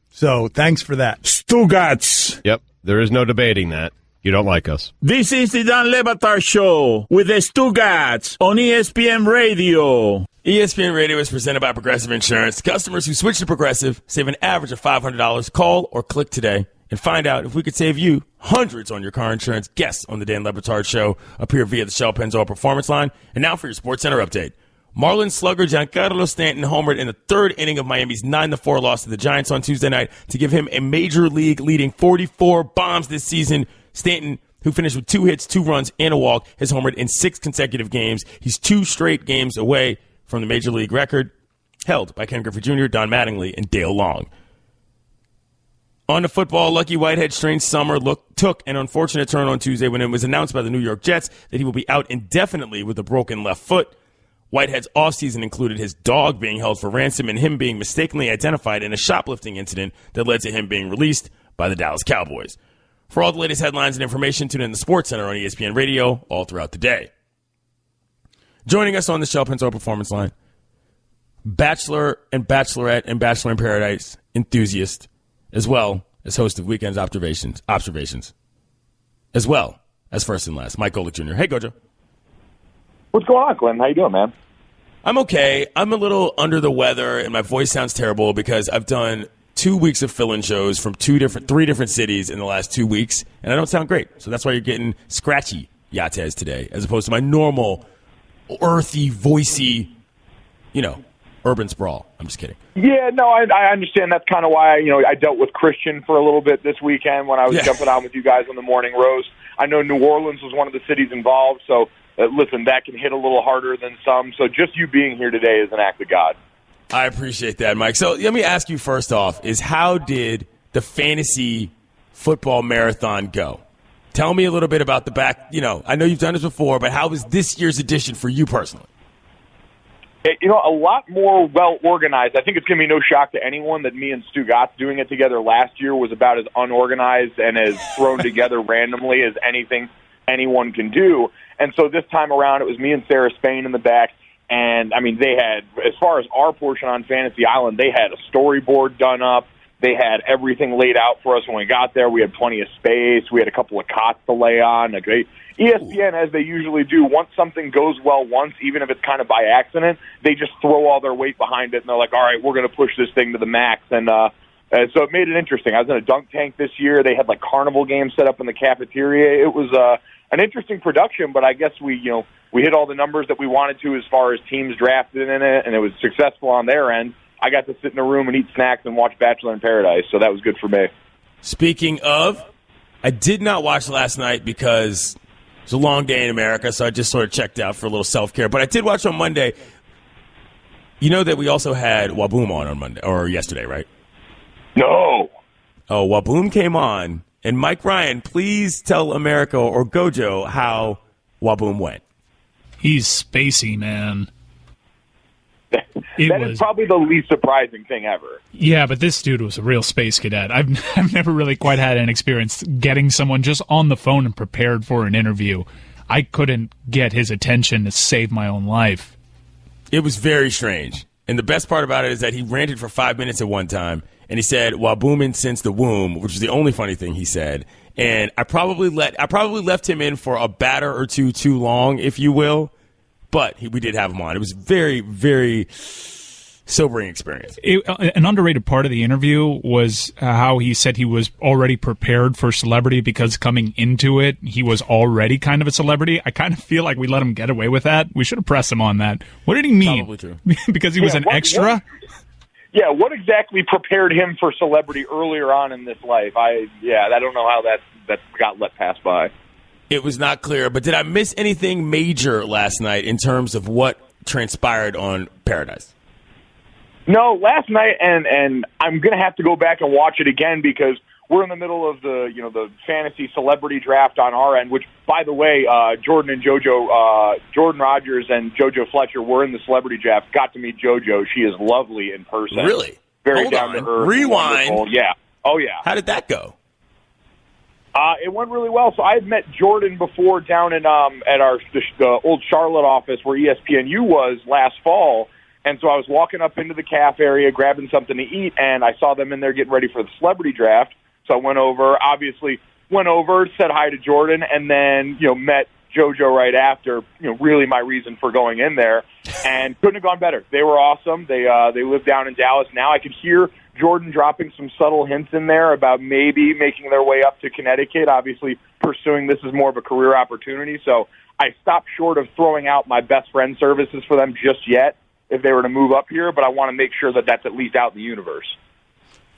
So thanks for that. Stugotz. Yep, there is no debating that. You don't like us. This is the Don Le Batard Show with the Stugotz on ESPN Radio. ESPN Radio is presented by Progressive Insurance. Customers who switch to Progressive save an average of $500. Call or click today and find out if we could save you hundreds on your car insurance. Guests on the Dan Le Batard Show appear via the Shell Pennzoil Performance Line. And now for your Sports Center update. Marlins slugger Giancarlo Stanton homered in the 3rd inning of Miami's 9-4 loss to the Giants on Tuesday night to give him a major league leading 44 bombs this season. Stanton, who finished with 2 hits, 2 runs, and a walk, has homered in 6 consecutive games. He's 2 straight games away from the major league record held by Ken Griffey Jr., Don Mattingly, and Dale Long. On to football, Lucky Whitehead's strange summer took an unfortunate turn on Tuesday when it was announced by the New York Jets that he will be out indefinitely with a broken left foot. Whitehead's offseason included his dog being held for ransom and him being mistakenly identified in a shoplifting incident that led to him being released by the Dallas Cowboys. For all the latest headlines and information, tune in the Sports Center on ESPN Radio all throughout the day. Joining us on the Shell Pennzoil Performance Line, Bachelor and Bachelorette and Bachelor in Paradise enthusiast, as well as host of Weekend's Observations, as well as First and Last, Mike Golic Jr. Hey, Gojo. What's going on, Glenn? How you doing, man? I'm okay. I'm a little under the weather, and my voice sounds terrible because I've done 2 weeks of fill-in shows from 3 different cities in the last 2 weeks, and I don't sound great. So that's why you're getting scratchy Yates today, as opposed to my normal, earthy, voicey, urban sprawl. I'm just kidding. Yeah, no, I understand. That's kind of why I dealt with Christian for a little bit this weekend when I was jumping on with you guys on the morning roast. I know New Orleans was one of the cities involved, so listen, that can hit a little harder than some. So just you being here today is an act of God. I appreciate that, Mike. So let me ask you first off, how did the fantasy football marathon go? Tell me a little bit about the back. I know you've done this before, but how was this year's edition for you personally? A lot more well-organized. I think it's going to be no shock to anyone that me and Stugotz doing it together last year was about as unorganized and as thrown together randomly as anything anyone can do. And so this time around, it was me and Sarah Spain in the back. And, they had, as far as our portion on Fantasy Island, they had a storyboard done up. They had everything laid out for us when we got there. We had plenty of space. We had a couple of cots to lay on. ESPN, as they usually do, once something goes well once, even if it's kind of by accident, they just throw all their weight behind it, and they're like, all right, we're going to push this thing to the max. And so it made it interesting. I was in a dunk tank this year. They had, carnival games set up in the cafeteria. It was an interesting production, but I guess we hit all the numbers that we wanted to as far as teams drafted in it, and it was successful on their end. I got to sit in a room and eat snacks and watch Bachelor in Paradise, so that was good for me. Speaking of, I did not watch last night because it was a long day in America, so I just sort of checked out for a little self-care. But I did watch on Monday. You know that we also had Waboom on Monday, or yesterday, right? No. Oh, Waboom came on. And Mike Ryan, please tell America or Gojo how Waboom went. He's spacey, man. That is probably the least surprising thing ever. Yeah, but this dude was a real space cadet. I've never really quite had an experience getting someone just on the phone and prepared for an interview. I couldn't get his attention to save my own life. It was very strange. And the best part about it is that he ranted for 5 minutes at one time, and he said, "While booming since the womb," which was the only funny thing he said. And I probably left him in for a batter or two too long, if you will. But we did have him on. It was very, very sobering experience. An underrated part of the interview was how he said he was already prepared for celebrity because coming into it, he was already kind of a celebrity. I kind of feel like we let him get away with that. We should have pressed him on that. What did he mean? Probably true. Because he was an extra? What exactly prepared him for celebrity earlier on in this life? I don't know how that got let pass by. It was not clear, but did I miss anything major last night in terms of what transpired on Paradise? No, last night, and I'm going to have to go back and watch it again because we're in the middle of the fantasy celebrity draft on our end, which, by the way, Jordan Rodgers and JoJo Fletcher were in the celebrity draft. Got to meet JoJo. She is lovely in person. Really? Very down to earth. Rewind. Wonderful. Yeah. Oh, yeah. How did that go? It went really well. So I had met Jordan before down in at the old Charlotte office where ESPNU was last fall. And so I was walking up into the caf area, grabbing something to eat, and I saw them in there getting ready for the celebrity draft. So I went over, said hi to Jordan, and then, met JoJo right after, really my reason for going in there. And couldn't have gone better. They were awesome. They live down in Dallas now. I could hear Jordan dropping some subtle hints in there about maybe making their way up to Connecticut, obviously pursuing this as more of a career opportunity. So I stopped short of throwing out my best friend services for them just yet if they were to move up here, but I want to make sure that that's at least out in the universe.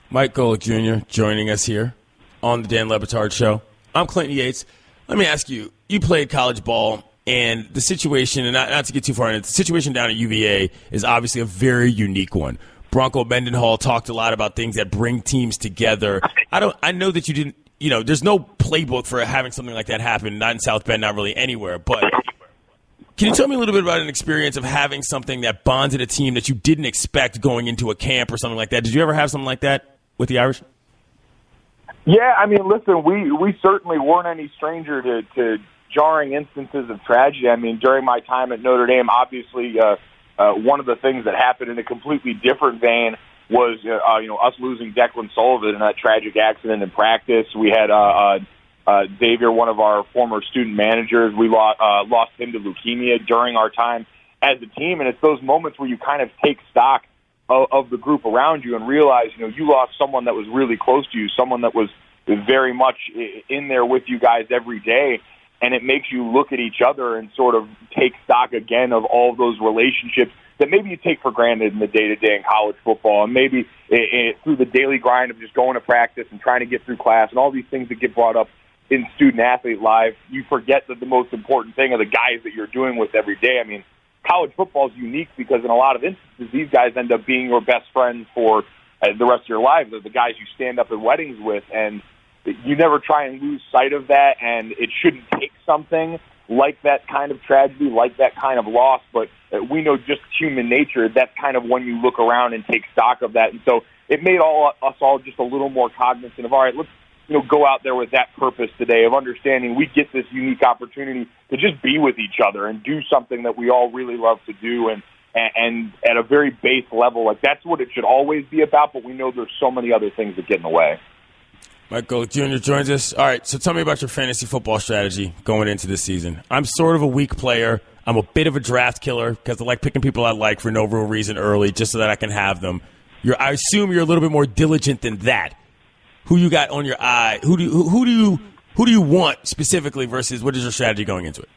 Mike Golic Jr. joining us here on the Dan Le Batard Show. I'm Clinton Yates. Let me ask you, you played college ball, and the situation, and not to get too far into it, the situation down at UVA is obviously a very unique one. Bronco Mendenhall talked a lot about things that bring teams together. I know that you didn't, there's no playbook for having something like that happen, not in South Bend, not really anywhere, but can you tell me a little bit about an experience of having something that bonded a team that you didn't expect going into a camp or something like that? Did you ever have something like that with the Irish? Yeah, I mean, listen, we certainly weren't any stranger to jarring instances of tragedy. I mean, during my time at Notre Dame, obviously one of the things that happened in a completely different vein was us losing Declan Sullivan in that tragic accident in practice. We had Xavier, one of our former student managers, we lost him to leukemia during our time as a team. And it's those moments where you kind of take stock of the group around you and realize, you lost someone that was really close to you, someone that was very much in there with you guys every day. And it makes you look at each other and sort of take stock again of all of those relationships that maybe you take for granted in the day-to-day in college football. And maybe through the daily grind of just going to practice and trying to get through class and all these things that get brought up in student-athlete life, you forget that the most important thing are the guys that you're doing with every day. I mean, college football is unique because in a lot of instances, these guys end up being your best friends for the rest of your life. They're the guys you stand up at weddings with, and you never try and lose sight of that, and it shouldn't take something like that kind of tragedy, like that kind of loss, but we know just human nature, that's kind of when you look around and take stock of that. And so it made us all just a little more cognizant of, all right, let's go out there with that purpose today of understanding we get this unique opportunity to just be with each other and do something that we all really love to do. And at a very base level, like that's what it should always be about, but we know there's so many other things that get in the way. Mike Golic Jr. joins us. All right, so tell me about your fantasy football strategy going into this season. I'm sort of a weak player. I'm a bit of a draft killer because I like picking people I like for no real reason early just so that I can have them. I assume you're a little bit more diligent than that. Who you got on your eye? Who do you want specifically versus what is your strategy going into it?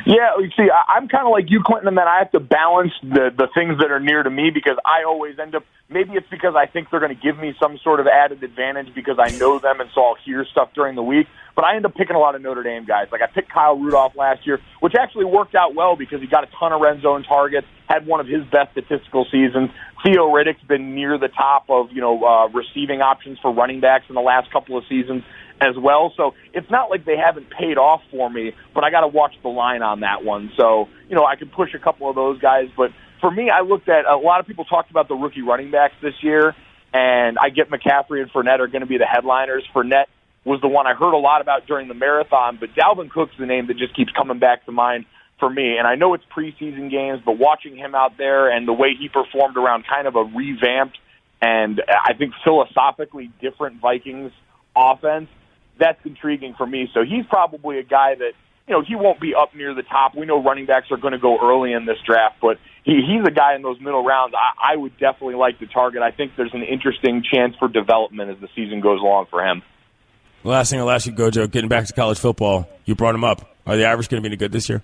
Yeah, you see, I'm kind of like you, Clinton, and then I have to balance the things that are near to me because I always end up, maybe it's because I think they're going to give me some sort of added advantage because I know them and so I'll hear stuff during the week, but I end up picking a lot of Notre Dame guys. Like I picked Kyle Rudolph last year, which actually worked out well because he got a ton of red zone targets, had one of his best statistical seasons. Theo Riddick's been near the top of, receiving options for running backs in the last couple of seasons as well. So it's not like they haven't paid off for me, but I got to watch the line on that one. So, I could push a couple of those guys. But for me, I looked at a lot of people talked about the rookie running backs this year, and I get McCaffrey and Fournette are going to be the headliners. Fournette was the one I heard a lot about during the marathon, but Dalvin Cook's the name that just keeps coming back to mind for me, and I know it's preseason games, but watching him out there and the way he performed around kind of a revamped and I think philosophically different Vikings offense, that's intriguing for me. So he's probably a guy that, he won't be up near the top. We know running backs are going to go early in this draft, but he's a guy in those middle rounds I would definitely like to target. I think there's an interesting chance for development as the season goes along for him. The last thing I'll ask you, Gojo, getting back to college football, you brought him up. Are the Irish going to be any good this year?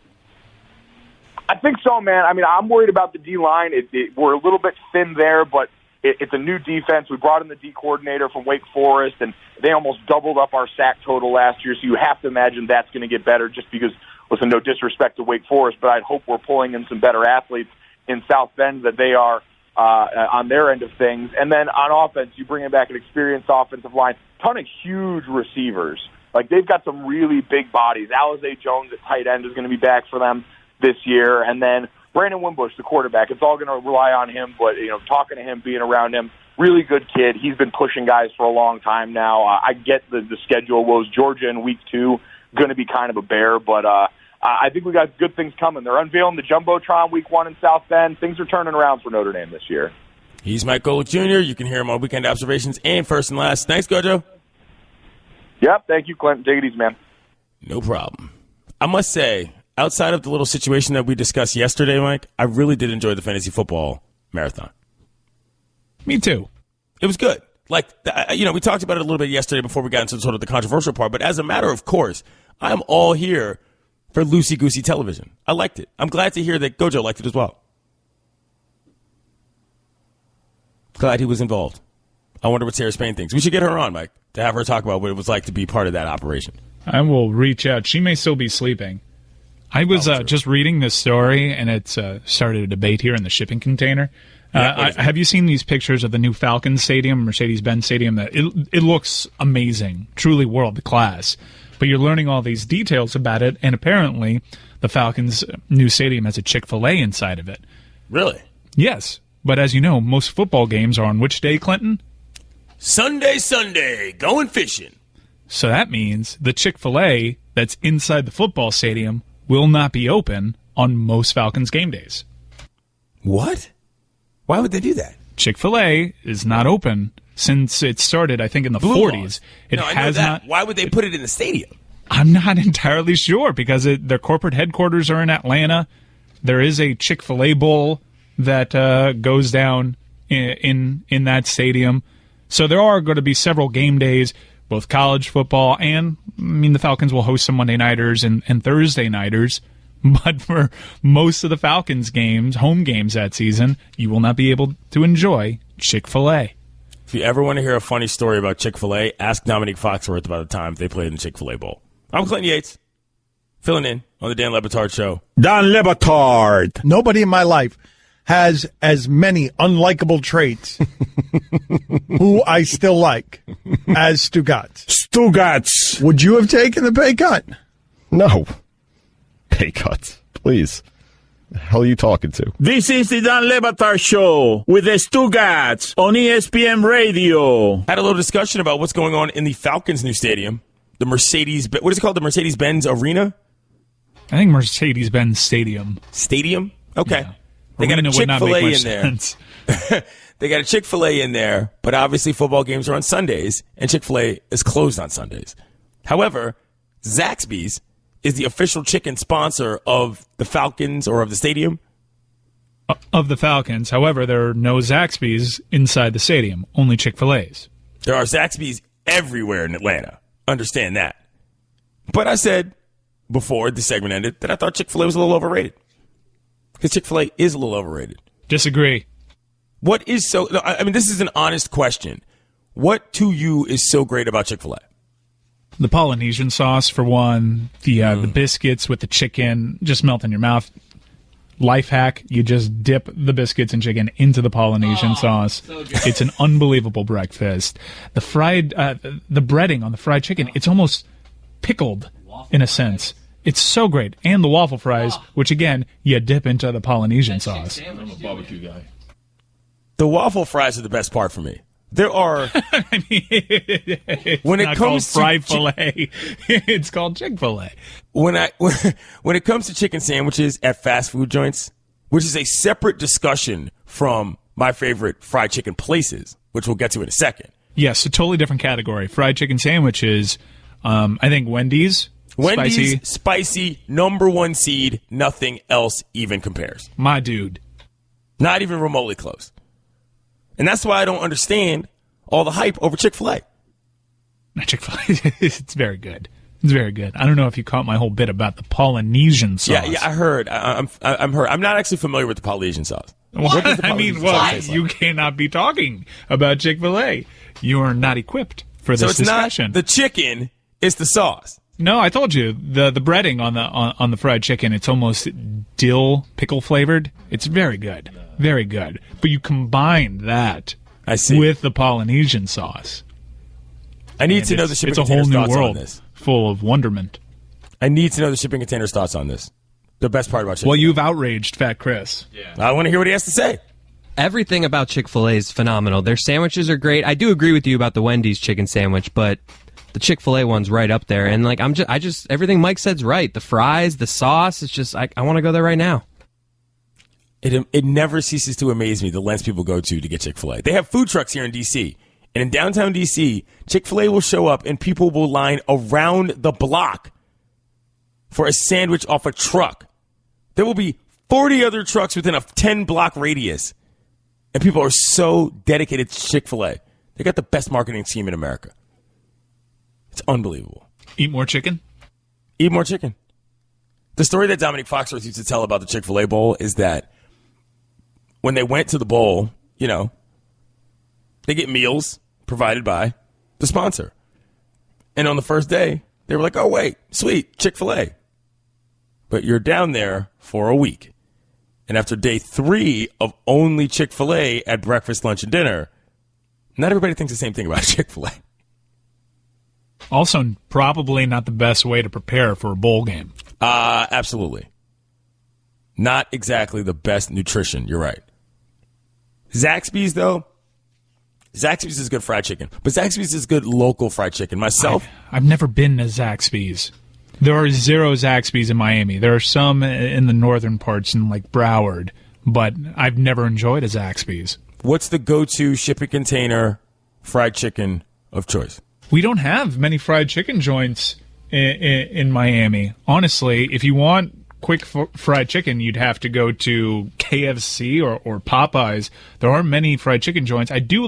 I think so, man. I mean, I'm worried about the D-line. We're a little bit thin there, but it's a new defense. We brought in the D coordinator from Wake Forest, and they almost doubled up our sack total last year, so you have to imagine that's going to get better just because, listen, no disrespect to Wake Forest, but I'd hope we're pulling in some better athletes in South Bend that they are on their end of things. And then on offense, you bring in back an experienced offensive line, ton of huge receivers. Like, they've got some really big bodies. Alize Jones at tight end is going to be back for them this year, and then Brandon Wimbush, the quarterback. It's all going to rely on him, but, talking to him, being around him, really good kid. He's been pushing guys for a long time now. I get the schedule woes. Georgia in week 2, going to be kind of a bear, but I think we got good things coming. They're unveiling the Jumbotron week 1 in South Bend. Things are turning around for Notre Dame this year. He's Mike Golic Jr. You can hear him on Weekend Observations and First and Last. Thanks, Gojo. Yep, thank you, Clint. Take it easy, man. No problem. I must say, outside of the little situation that we discussed yesterday, Mike, I really did enjoy the fantasy football marathon. Me too. It was good. We talked about it a little bit yesterday before we got into sort of the controversial part, but as a matter of course, I am all here for loosey-goosey television. I liked it. I'm glad to hear that Gojo liked it as well. Glad he was involved. I wonder what Sarah Spain thinks. We should get her on, Mike, to have her talk about what it was like to be part of that operation. I will reach out. She may still be sleeping. I was just reading this story, and it's started a debate here in the shipping container. Have you seen these pictures of the new Falcons Stadium, Mercedes-Benz Stadium? It looks amazing, truly world-class. But you're learning all these details about it, and apparently the Falcons' new stadium has a Chick-fil-A inside of it. Really? Yes. But as you know, most football games are on which day, Clinton? Sunday, going fishing. So that means the Chick-fil-A that's inside the football stadium will not be open on most Falcons game days. What? Why would they do that? Chick-fil-A is not open since it started, I think, in the 40s. It has not. Why would they put it in the stadium? I'm not entirely sure because their corporate headquarters are in Atlanta. There is a Chick-fil-A Bowl that goes down in that stadium. So there are going to be several game days, both college football and, the Falcons will host some Monday nighters and Thursday nighters. But for most of the Falcons games, home games that season, you will not be able to enjoy Chick-fil-A. If you ever want to hear a funny story about Chick-fil-A, ask Dominique Foxworth about the time they played in the Chick-fil-A Bowl. I'm Clinton Yates, filling in on the Dan Le Batard Show. Dan Le Batard. Nobody in my life has as many unlikable traits who I still like as Stugotz. Stugotz. Would you have taken the pay cut? No. Pay cuts, please. The hell are you talking to? This is the Dan Le Batard Show with the Stugotz on ESPN Radio. Had a little discussion about what's going on in the Falcons' new stadium. The what is it called? The Mercedes-Benz Arena? I think Mercedes-Benz Stadium. Stadium? Okay. Yeah. They got a Chick-fil-A in sense. there. They got a Chick-fil-A in there, but obviously football games are on Sundays, and Chick-fil-A is closed on Sundays. However, Zaxby's is the official chicken sponsor of the Falcons or of the stadium? Of the Falcons. However, there are no Zaxby's inside the stadium, only Chick-fil-A's. There are Zaxby's everywhere in Atlanta. Understand that. But I said before the segment ended that I thought Chick-fil-A was a little overrated. Because Chick-fil-A is a little overrated. Disagree. What is so... this is an honest question. What to you is so great about Chick-fil-A? The Polynesian sauce, for one. The biscuits with the chicken just melt in your mouth. Life hack, you just dip the biscuits and chicken into the Polynesian sauce. So it's an unbelievable breakfast. The fried, the breading on the fried chicken, it's almost pickled in a sense. It's so great. And the waffle fries, which again, you dip into the Polynesian sauce. I'm a barbecue guy. The waffle fries are the best part for me. There are. I mean, it's when it not comes called fried to filet, it's called Chick-fil-A. When it comes to chicken sandwiches at fast food joints, which is a separate discussion from my favorite fried chicken places, which we'll get to in a second. Yes, a totally different category. Fried chicken sandwiches. I think Wendy's. Spicy, number one seed. Nothing else even compares. My dude. Not even remotely close. And that's why I don't understand all the hype over Chick-fil-A. Chick-fil-A, it's very good. It's very good. I don't know if you caught my whole bit about the Polynesian sauce. Yeah, I heard. I'm heard. I'm not actually familiar with the Polynesian sauce. What? You cannot be talking about Chick-fil-A. You are not equipped for this discussion. Not the chicken, it's the sauce. No, I told you the breading on the fried chicken. It's almost dill pickle flavored. It's very good, very good. But you combine that with the Polynesian sauce. I need to know the shipping container thoughts on this. It's a whole new world full of wonderment. I need to know the shipping container's thoughts on this. The best part about Chick-fil-A. Well, you've outraged Fat Chris. Yeah. I want to hear what he has to say. Everything about Chick-fil-A is phenomenal. Their sandwiches are great. I do agree with you about the Wendy's chicken sandwich, but the Chick-fil-A one's right up there. And like everything Mike said's right. The fries, the sauce, it's just I want to go there right now. It never ceases to amaze me the lengths people go to get Chick-fil-A. They have food trucks here in D.C., and in downtown D.C., Chick-fil-A will show up and people will line around the block for a sandwich off a truck. There will be 40 other trucks within a 10-block radius. And people are so dedicated to Chick-fil-A. They got the best marketing team in America. It's unbelievable. Eat more chicken? Eat more chicken. The story that Dominic Foxworth used to tell about the Chick-fil-A Bowl is that when they went to the bowl, they get meals provided by the sponsor. And on the first day, they were like, oh, wait, sweet, Chick-fil-A. But you're down there for a week. And after day 3 of only Chick-fil-A at breakfast, lunch, and dinner, not everybody thinks the same thing about Chick-fil-A. Also, probably not the best way to prepare for a bowl game. Absolutely. Not exactly the best nutrition. You're right. Zaxby's, though. Zaxby's is good fried chicken. But Zaxby's is good local fried chicken. Myself, I've never been to Zaxby's. There are 0 Zaxby's in Miami. There are some in the northern parts in like Broward, but I've never enjoyed a Zaxby's. What's the go-to shipping container fried chicken of choice? We don't have many fried chicken joints in Miami. Honestly, if you want quick fried chicken, you'd have to go to KFC or Popeyes. There aren't many fried chicken joints. I think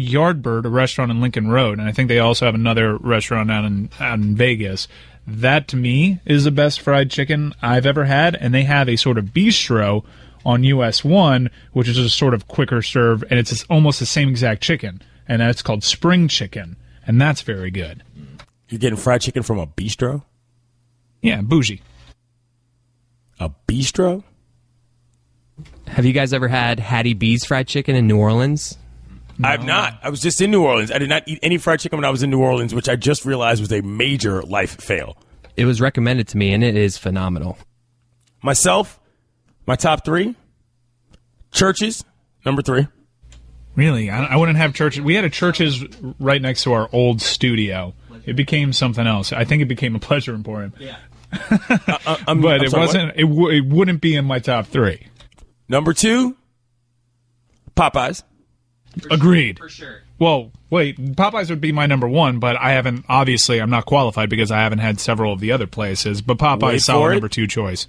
Yardbird, a restaurant in Lincoln Road, and I think they also have another restaurant out in Vegas. That, to me, is the best fried chicken I've ever had, and they have a sort of bistro on US 1, which is a sort of quicker serve, and it's almost the same exact chicken, and that's called spring chicken, and that's very good. You're getting fried chicken from a bistro? Yeah, bougie. A bistro? Have you guys ever had Hattie B's fried chicken in New Orleans? No. I've not. I was just in New Orleans. I did not eat any fried chicken when I was in New Orleans, which I just realized was a major life fail. It was recommended to me, and it is phenomenal. Myself, my top 3, Church's, number 3. Really? I wouldn't have Church's. We had a Church's right next to our old studio. It became something else. I think it became a Pleasure Emporium. Yeah. But it wasn't. It wouldn't be in my top 3. Number 2, Popeyes. Agreed. For sure. Well, wait, Popeyes would be my number 1, but I'm not qualified because I haven't had several of the other places, but Popeyes is solid number 2 choice.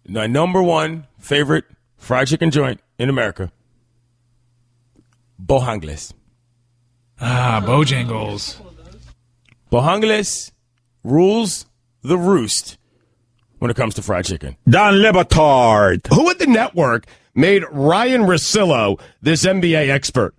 My number 1 favorite fried chicken joint in America, Bojangles. Bojangles. Bojangles rules the roost when it comes to fried chicken. Don Le Batard. Who at the network made Ryan Russillo this NBA expert?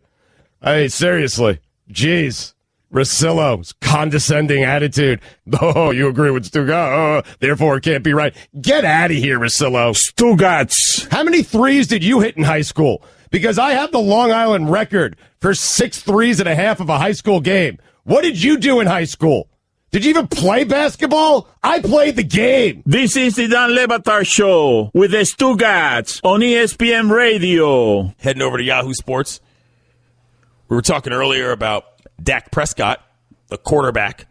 I mean, seriously. Jeez. Russillo's condescending attitude. Oh, you agree with Stugotz. Therefore, it can't be right. Get out of here, Russillo. Stugotz. How many threes did you hit in high school? Because I have the Long Island record for 6 threes and a half of a high school game. What did you do in high school? Did you even play basketball? I played the game. This is the Don Le Batard Show with the Stugotz on ESPN Radio. Heading over to Yahoo Sports. We were talking earlier about Dak Prescott, the quarterback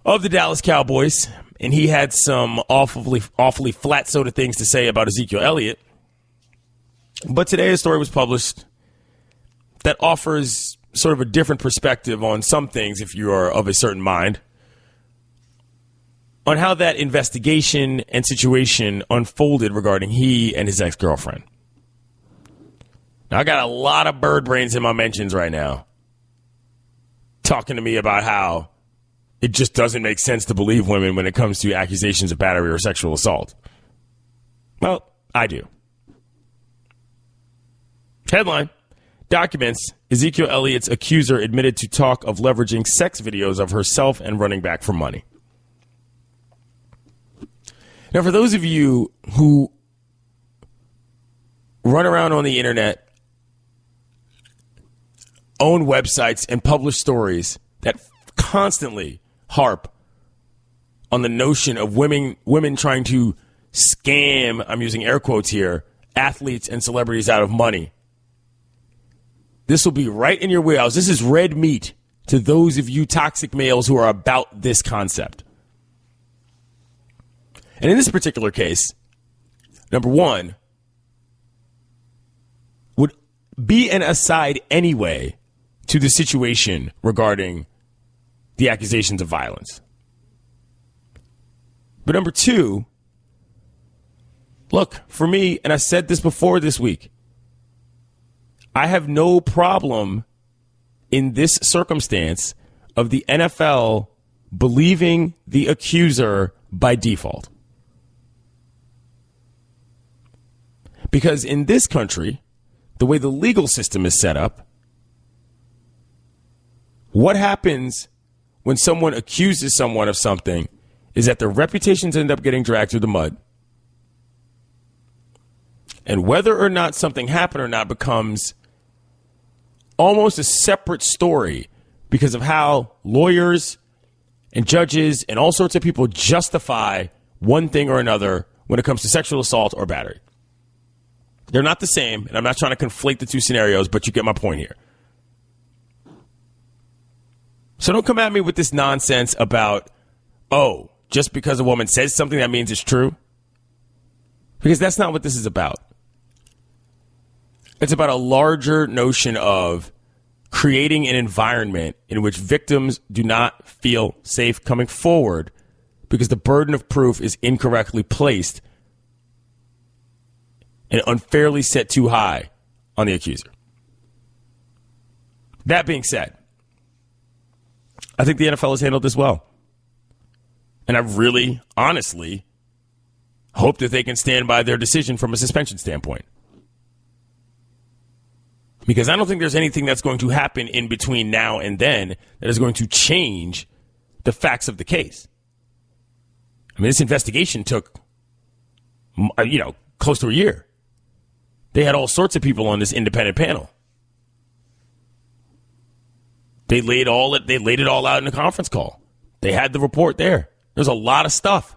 of the Dallas Cowboys, and he had some awfully flat soda things to say about Ezekiel Elliott. But today a story was published that offers sort of a different perspective on some things, if you are of a certain mind, on how that investigation and situation unfolded regarding he and his ex-girlfriend. Now, I got a lot of bird brains in my mentions right now talking to me about how it just doesn't make sense to believe women when it comes to accusations of battery or sexual assault. Well, I do. Headline: Documents: Ezekiel Elliott's accuser admitted to talk of leveraging sex videos of herself and running back for money. Now, for those of you who run around on the internet, own websites, and publish stories that constantly harp on the notion of women trying to scam, I'm using air quotes here, athletes and celebrities out of money, this will be right in your wheelhouse. This is red meat to those of you toxic males who are about this concept. And in this particular case, number one, would be an aside anyway to the situation regarding the accusations of violence. But number two, look, for me, and I said this before this week, I have no problem in this circumstance of the NFL believing the accuser by default. Because in this country, the way the legal system is set up, what happens when someone accuses someone of something is that their reputations end up getting dragged through the mud. And whether or not something happened or not becomes almost a separate story because of how lawyers and judges and all sorts of people justify one thing or another when it comes to sexual assault or battery. They're not the same, and I'm not trying to conflate the two scenarios, but you get my point here. So don't come at me with this nonsense about, oh, just because a woman says something, that means it's true. Because that's not what this is about. It's about a larger notion of creating an environment in which victims do not feel safe coming forward because the burden of proof is incorrectly placed and unfairly set too high on the accuser. That being said, I think the NFL has handled this well. And I really, honestly, hope that they can stand by their decision from a suspension standpoint. Because I don't think there's anything that's going to happen in between now and then that is going to change the facts of the case. I mean, this investigation took, close to a year. They had all sorts of people on this independent panel. They laid it all out in a conference call. They had the report there. There's a lot of stuff.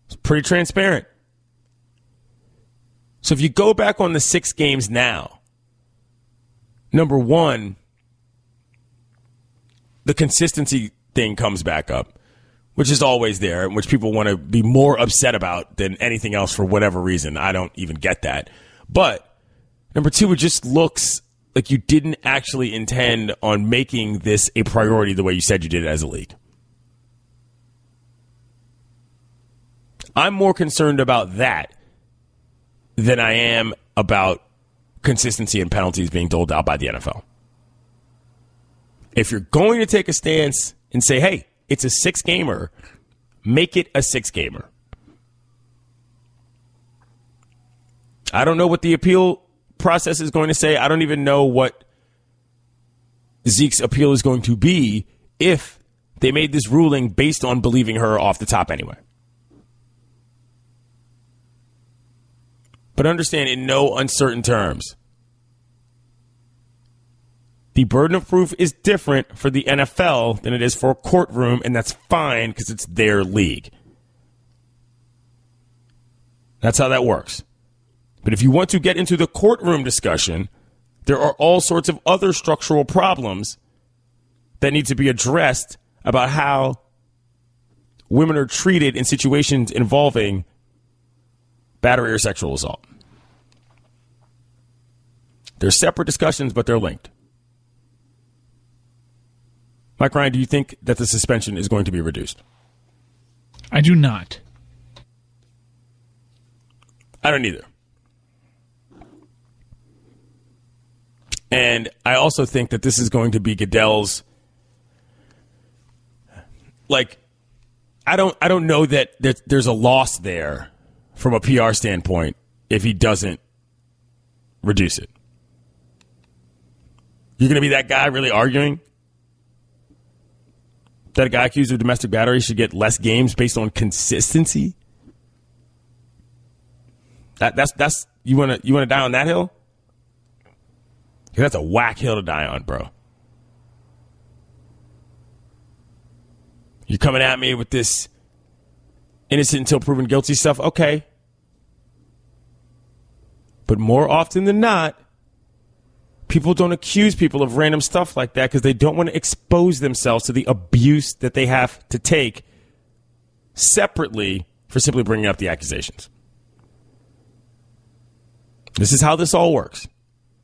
It's pretty transparent. So if you go back on the 6 games now, number one, the consistency thing comes back up, which is always there, and which people want to be more upset about than anything else for whatever reason. I don't even get that. But number two, it just looks like you didn't actually intend on making this a priority the way you said you did it as a league. I'm more concerned about that than I am about consistency and penalties being doled out by the NFL. If you're going to take a stance and say, hey, it's a 6-gamer, make it a 6-gamer. I don't know what the appeal process is going to say. I don't even know what Zeke's appeal is going to be if they made this ruling based on believing her off the top anyway. But understand in no uncertain terms, the burden of proof is different for the NFL than it is for a courtroom, and that's fine because it's their league. That's how that works. But if you want to get into the courtroom discussion, There are all sorts of other structural problems that need to be addressed about how women are treated in situations involving battery or sexual assault. They're separate discussions, but they're linked. Mike Ryan, do you think that the suspension is going to be reduced? I do not. I don't either. And I also think that this is going to be Goodell's. Like, I don't know that there's a loss there from a PR standpoint if he doesn't reduce it. You're going to be that guy really arguing that a guy accused of domestic battery should get less games based on consistency? That's you want to die on that hill? That's a whack hill to die on, bro. You're coming at me with this innocent until proven guilty stuff? Okay. But more often than not, people don't accuse people of random stuff like that because they don't want to expose themselves to the abuse that they have to take separately for simply bringing up the accusations. This is how this all works.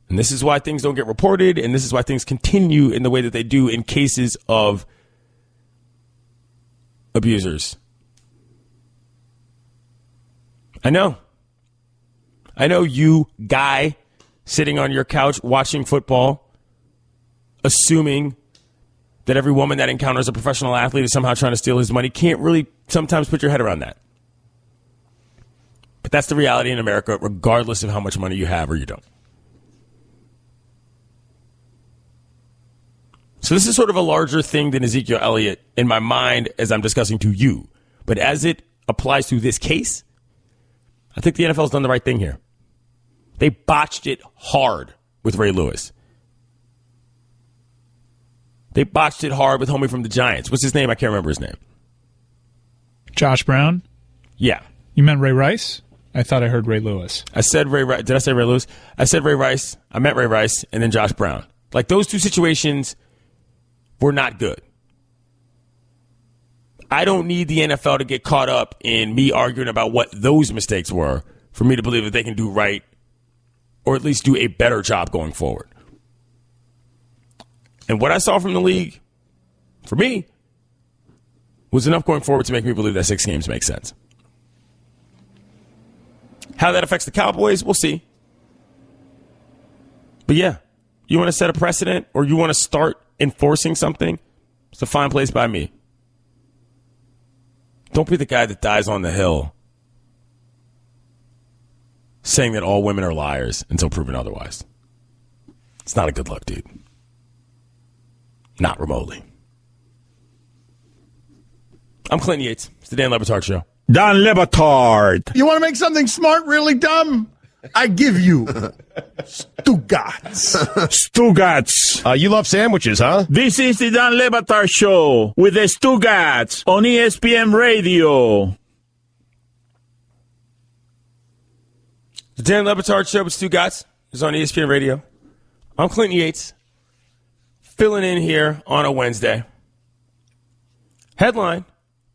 And this is why things don't get reported, and this is why things continue in the way that they do in cases of abusers. I know you, guy, sitting on your couch watching football, assuming that every woman that encounters a professional athlete is somehow trying to steal his money, can't really sometimes put your head around that. But that's the reality in America, regardless of how much money you have or you don't. So this is sort of a larger thing than Ezekiel Elliott in my mind as I'm discussing to you. But as it applies to this case, I think the NFL's done the right thing here. They botched it hard with Ray Lewis. They botched it hard with homie from the Giants. What's his name? I can't remember his name. Josh Brown? Yeah. You meant Ray Rice? I thought I heard Ray Lewis. I said Ray Rice. Did I say Ray Lewis? I said Ray Rice. I meant Ray Rice and then Josh Brown. Like, those two situations were not good. I don't need the NFL to get caught up in me arguing about what those mistakes were for me to believe that they can do right or at least do a better job going forward. And what I saw from the league, for me, was enough going forward to make me believe that 6 games makes sense. How that affects the Cowboys, we'll see. But yeah, you want to set a precedent or you want to start enforcing something, it's a fine place by me. Don't be the guy that dies on the hill saying that all women are liars until proven otherwise. It's not a good look, dude. Not remotely. I'm Clinton Yates. It's the Dan Le Batard Show. Dan Le Batard. You want to make something smart really dumb? I give you Stugotz. Stugotz. You love sandwiches, huh? This is the Dan Le Batard Show with the Stugotz on ESPN Radio. The Dan Le Batard Show with Stugotz is on ESPN Radio. I'm Clinton Yates, filling in here on a Wednesday. Headline: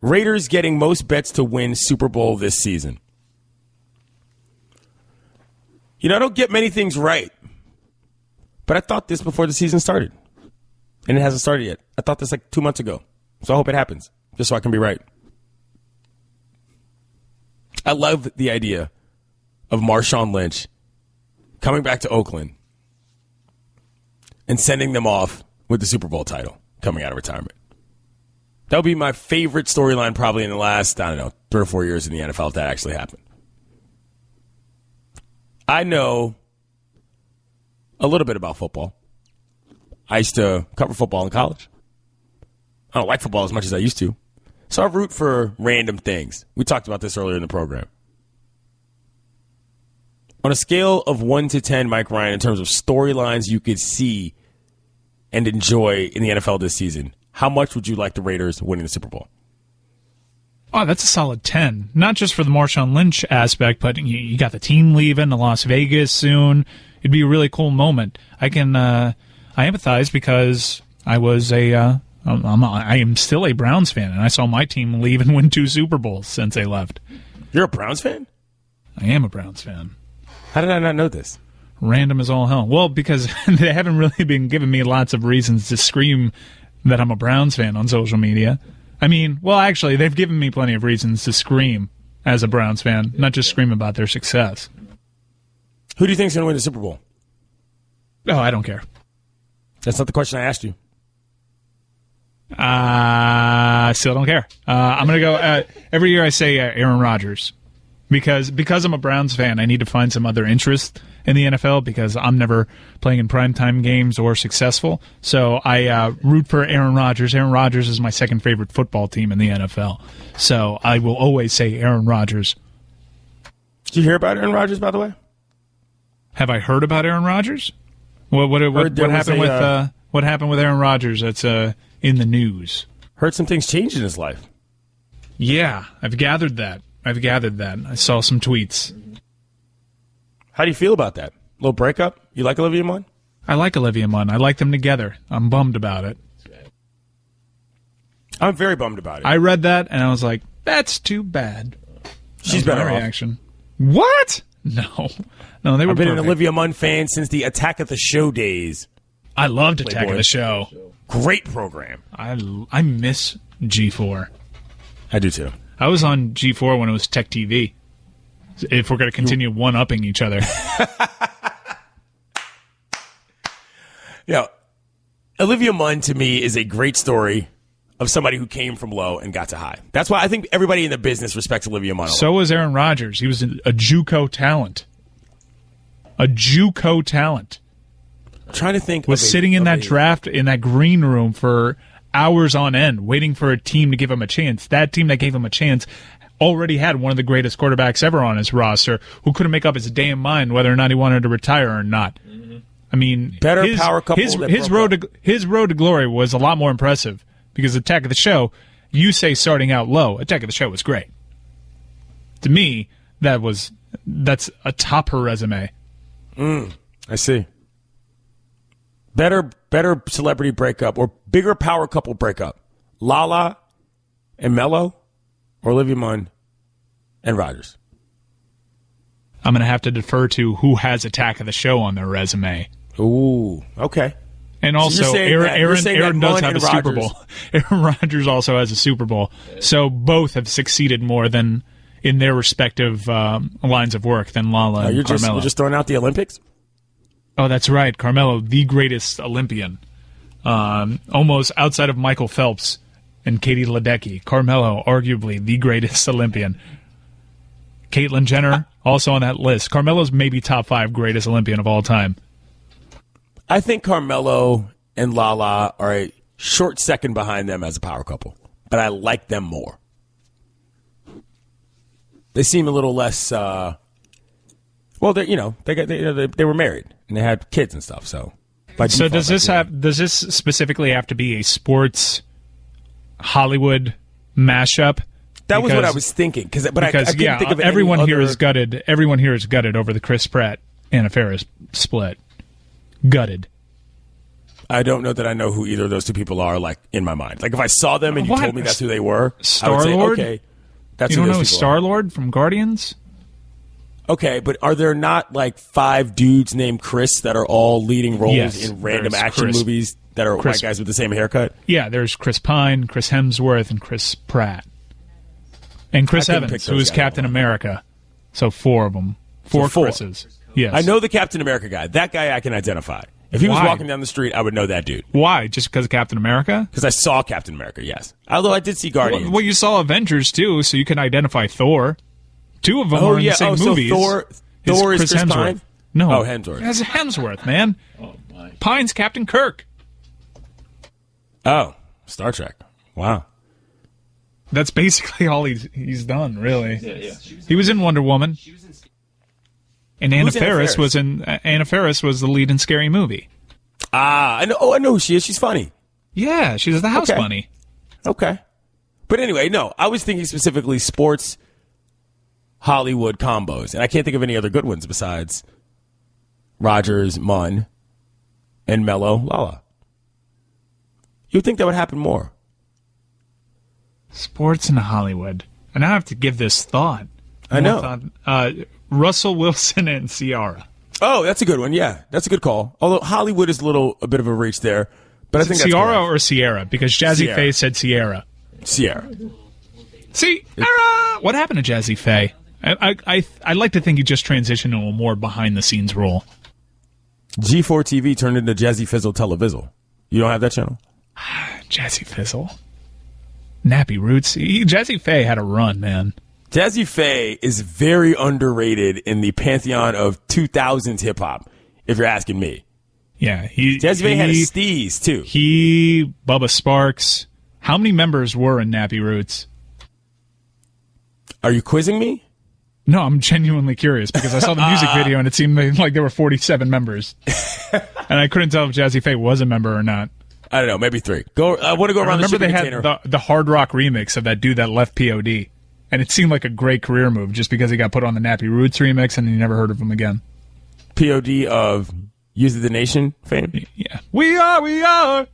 Raiders getting most bets to win Super Bowl this season. You know, I don't get many things right, but I thought this before the season started, and it hasn't started yet. I thought this like 2 months ago, so I hope it happens, just so I can be right. I love the idea of Marshawn Lynch coming back to Oakland and sending them off with the Super Bowl title coming out of retirement. That would be my favorite storyline probably in the last, 3 or 4 years in the NFL if that actually happened. I know a little bit about football. I used to cover football in college. I don't like football as much as I used to. So I root for random things. We talked about this earlier in the program. On a scale of 1 to 10, Mike Ryan, in terms of storylines you could see and enjoy in the NFL this season, how much would you like the Raiders winning the Super Bowl? Oh, that's a solid 10. Not just for the Marshawn Lynch aspect, but you got the team leaving to Las Vegas soon. It'd be a really cool moment. I empathize because I am still a Browns fan, and I saw my team leave and win 2 Super Bowls since they left. You're a Browns fan? I am a Browns fan. How did I not know this? Random as all hell. Well, because they haven't really been giving me lots of reasons to scream that I'm a Browns fan on social media. I mean, well, actually, they've given me plenty of reasons to scream as a Browns fan, not just scream about their success. Who do you think's going to win the Super Bowl? Oh, I don't care. That's not the question I asked you. Still don't care. I'm going to go, every year I say Aaron Rodgers. Because I'm a Browns fan, I need to find some other interest in the NFL because I'm never playing in primetime games or successful. So I root for Aaron Rodgers. Aaron Rodgers is my second favorite football team in the NFL. So I will always say Aaron Rodgers. Did you hear about Aaron Rodgers, by the way? Have I heard about Aaron Rodgers? What happened with Aaron Rodgers that's in the news? Heard some things changed in his life. Yeah, I've gathered that. I saw some tweets. How do you feel about that? Little breakup? You like Olivia Munn? I like Olivia Munn. I like them together. I'm bummed about it. I'm very bummed about it. I read that, and I was like, that's too bad. She's better off. Reaction. What? No, they were I've been perfect. an Olivia Munn fan since the Attack of the Show days. I loved Attack of the Show. Great program. I miss G4. I do too. I was on G4 when it was Tech TV. If we're going to continue one-upping each other. Yeah, Olivia Munn to me is a great story of somebody who came from low and got to high. That's why I think everybody in the business respects Olivia Munn a lot. So was Aaron Rodgers. He was a JUCO talent. A JUCO talent. I'm trying to think. Was sitting in that draft in that green room for hours on end, waiting for a team to give him a chance. That team that gave him a chance already had one of the greatest quarterbacks ever on his roster who couldn't make up his damn mind whether or not he wanted to retire or not. Mm-hmm. I mean, power couple. His road to glory was a lot more impressive because Attack of the Show, you say starting out low, Attack of the Show was great. To me, that's atop her resume. I see. Better celebrity breakup or bigger power couple breakup. Lala and Mello or Olivia Munn and Rodgers? I'm going to have to defer to who has Attack of the Show on their resume. Ooh, okay. And also, so Aaron does have a Super Bowl. Aaron Rodgers also has a Super Bowl. So both have succeeded more than in their respective lines of work than Lala and Carmelo. You're just throwing out the Olympics? Oh, that's right. Carmelo, the greatest Olympian. Almost outside of Michael Phelps and Katie Ledecky. Carmelo, arguably the greatest Olympian. Caitlyn Jenner, also on that list. Carmelo's maybe top 5 greatest Olympian of all time. I think Carmelo and Lala are a short second behind them as a power couple, but I like them more. They seem a little less. Well, they were married and they had kids and stuff. So does this specifically have to be a sports Hollywood mashup? That was what I was thinking. But I couldn't think of everyone any here other... is gutted. Everyone here is gutted over the Chris Pratt Anna Faris split. Gutted. I don't know that I know who either of those two people are. Like in my mind, like if I saw them and you told me that's who they were, I would say, okay, that's who those people are. You don't know Star-Lord from Guardians? Okay, but are there not like 5 dudes named Chris that are all leading roles in random action movies that are white guys with the same haircut? Yeah, there's Chris Pine, Chris Hemsworth, and Chris Pratt. And Chris Evans, who is Captain America. So 4 of them. 4 Chris's. Yes. I know the Captain America guy. That guy I can identify. If he was walking down the street, I would know that dude. Why? Just because of Captain America? Because I saw Captain America, yes. Although I did see Guardians. Well, you saw Avengers, too, so you can identify Thor. 2 of them are in the same movies. So Thor is Chris Pine? No. Oh, Hemsworth. It's Hemsworth, man. Oh, my. Pine's Captain Kirk. Oh, Star Trek. Wow. That's basically all he's done, really. Yeah. He was in Wonder Woman. And Anna Faris was the lead in Scary Movie. I know who she is. She's funny. Yeah, she's the house bunny. Okay. But anyway, no, I was thinking specifically sports Hollywood combos, and I can't think of any other good ones besides Rodgers, Munn, and Mello, Lala. You'd think that would happen more. Sports in Hollywood. And I have to give this thought. I know. Russell Wilson and Ciara. Oh, that's a good one. Yeah, that's a good call. Although Hollywood is a bit of a reach there. But I think that's Ciara or Sierra? Because Jazzy Faye said Sierra. Sierra. Sierra! What happened to Jazzy Faye? I'd like to think he just transitioned to a more behind-the-scenes role. G4 TV turned into Jazzy Fizzle Televizzle. You don't have that channel? Jazzy Fizzle. Nappy Roots. Jazzy Faye had a run, man. Jazzy Faye is very underrated in the pantheon of 2000s hip-hop, if you're asking me. Yeah. Jazzy Faye had a steez, too. Bubba Sparks. How many members were in Nappy Roots? Are you quizzing me? No, I'm genuinely curious because I saw the music video and it seemed like there were 47 members. And I couldn't tell if Jazzy Faye was a member or not. I don't know, maybe 3. I want to go around the shipping container. Remember they had the hard rock remix of that dude that left POD. And it seemed like a great career move just because he got put on the Nappy Roots remix and you never heard of him again. POD of Youth of the Nation fame? Yeah. We are.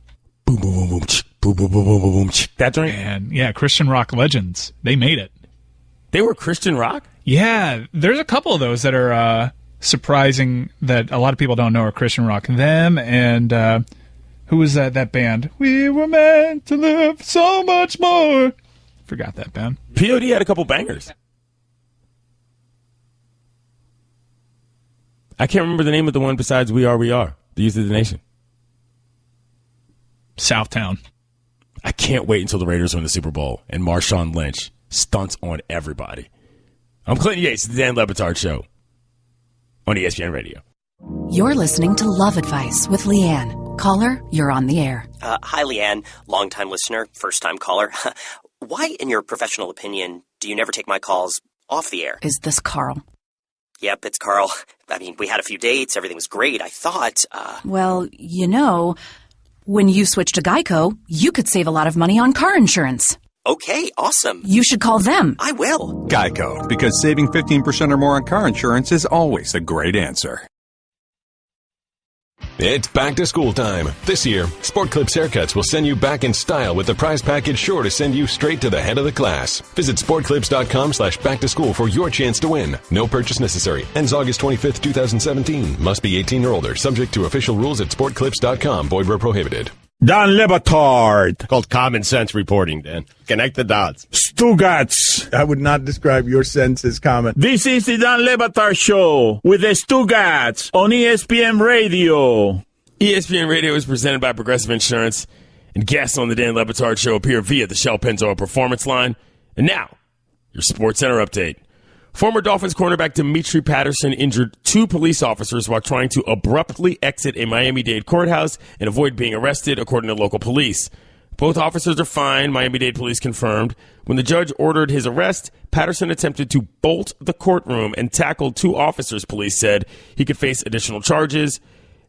Boom, boom, boom, boom, boom, boom, boom, boom, boom. That joint? And yeah, Christian rock legends. They made it. They were Christian rock? Yeah, there's a couple of those that are surprising that a lot of people don't know are Christian rock. Them and who was that band? We were meant to live so much more. Forgot that band. POD had a couple bangers. I can't remember the name of the one besides We Are, the Youth of the Nation. Southtown. I can't wait until the Raiders win the Super Bowl and Marshawn Lynch stunts on everybody. I'm Clinton Yates, the Dan Le Batard Show on ESPN Radio. You're listening to Love Advice with Leanne. Caller, you're on the air. Hi, Leanne. Longtime listener, first-time caller. Why, in your professional opinion, do you never take my calls off the air? Is this Carl? Yep, it's Carl. I mean, we had a few dates. Everything was great. I thought, Well, when you switch to Geico, you could save a lot of money on car insurance. Okay, awesome. You should call them. I will. Geico, because saving 15% or more on car insurance is always a great answer. It's back to school time. This year, Sport Clips Haircuts will send you back in style with the prize package sure to send you straight to the head of the class. Visit sportclips.com/back-to-school for your chance to win. No purchase necessary. Ends August 25th, 2017. Must be 18 or older. Subject to official rules at sportclips.com. Void where prohibited. Dan Le Batard. Called common sense reporting, Dan. Connect the dots. Stugotz. I would not describe your sense as common. This is the Dan Le Batard Show with the Stugotz on ESPN Radio. ESPN Radio is presented by Progressive Insurance, and guests on the Dan Le Batard Show appear via the Shell Pennzoil Performance Line. And now, your Sports Center update. Former Dolphins cornerback Demetri Patterson injured 2 police officers while trying to abruptly exit a Miami-Dade courthouse and avoid being arrested, according to local police. Both officers are fine, Miami-Dade police confirmed. When the judge ordered his arrest, Patterson attempted to bolt the courtroom and tackled 2 officers, police said. He could face additional charges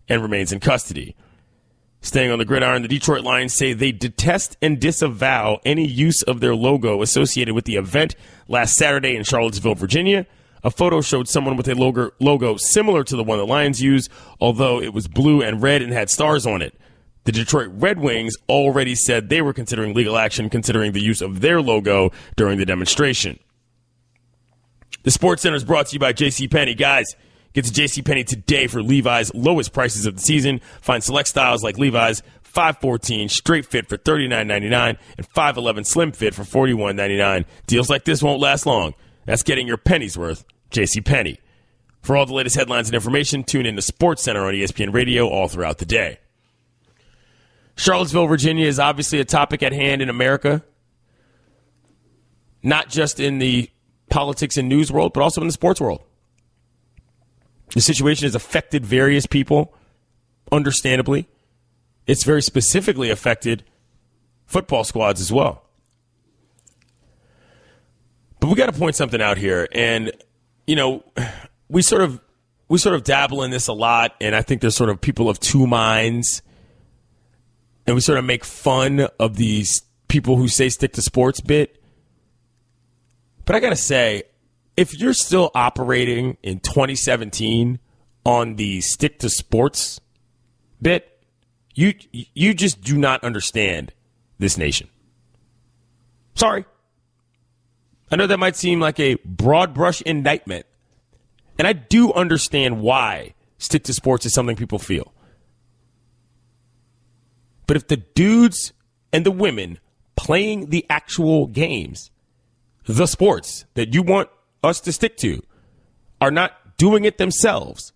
and remains in custody. Staying on the gridiron, the Detroit Lions say they detest and disavow any use of their logo associated with the event last Saturday in Charlottesville, Virginia. A photo showed someone with a logo similar to the one the Lions use, although it was blue and red and had stars on it. The Detroit Red Wings already said they were considering legal action considering the use of their logo during the demonstration. The Sports Center is brought to you by JCPenney. Guys, get to JCPenney today for Levi's lowest prices of the season. Find select styles like Levi's 514 straight fit for $39.99 and 511 slim fit for $41.99. Deals like this won't last long. That's getting your pennies worth. JCPenney. For all the latest headlines and information, tune in to Sports Center on ESPN Radio all throughout the day. Charlottesville, Virginia is obviously a topic at hand in America. Not just in the politics and news world, but also in the sports world. The situation has affected various people, understandably. It's very specifically affected football squads as well. But we got to point something out here, and we sort of dabble in this a lot, and I think there's sort of people of two minds, and we sort of make fun of these people who say stick to sports bit. But I got to say, if you're still operating in 2017 on the stick to sports bit, you just do not understand this nation. Sorry. I know that might seem like a broad brush indictment, and I do understand why stick to sports is something people feel. But if the dudes and the women playing the actual games, the sports that you want us to stick to, are not doing it themselves,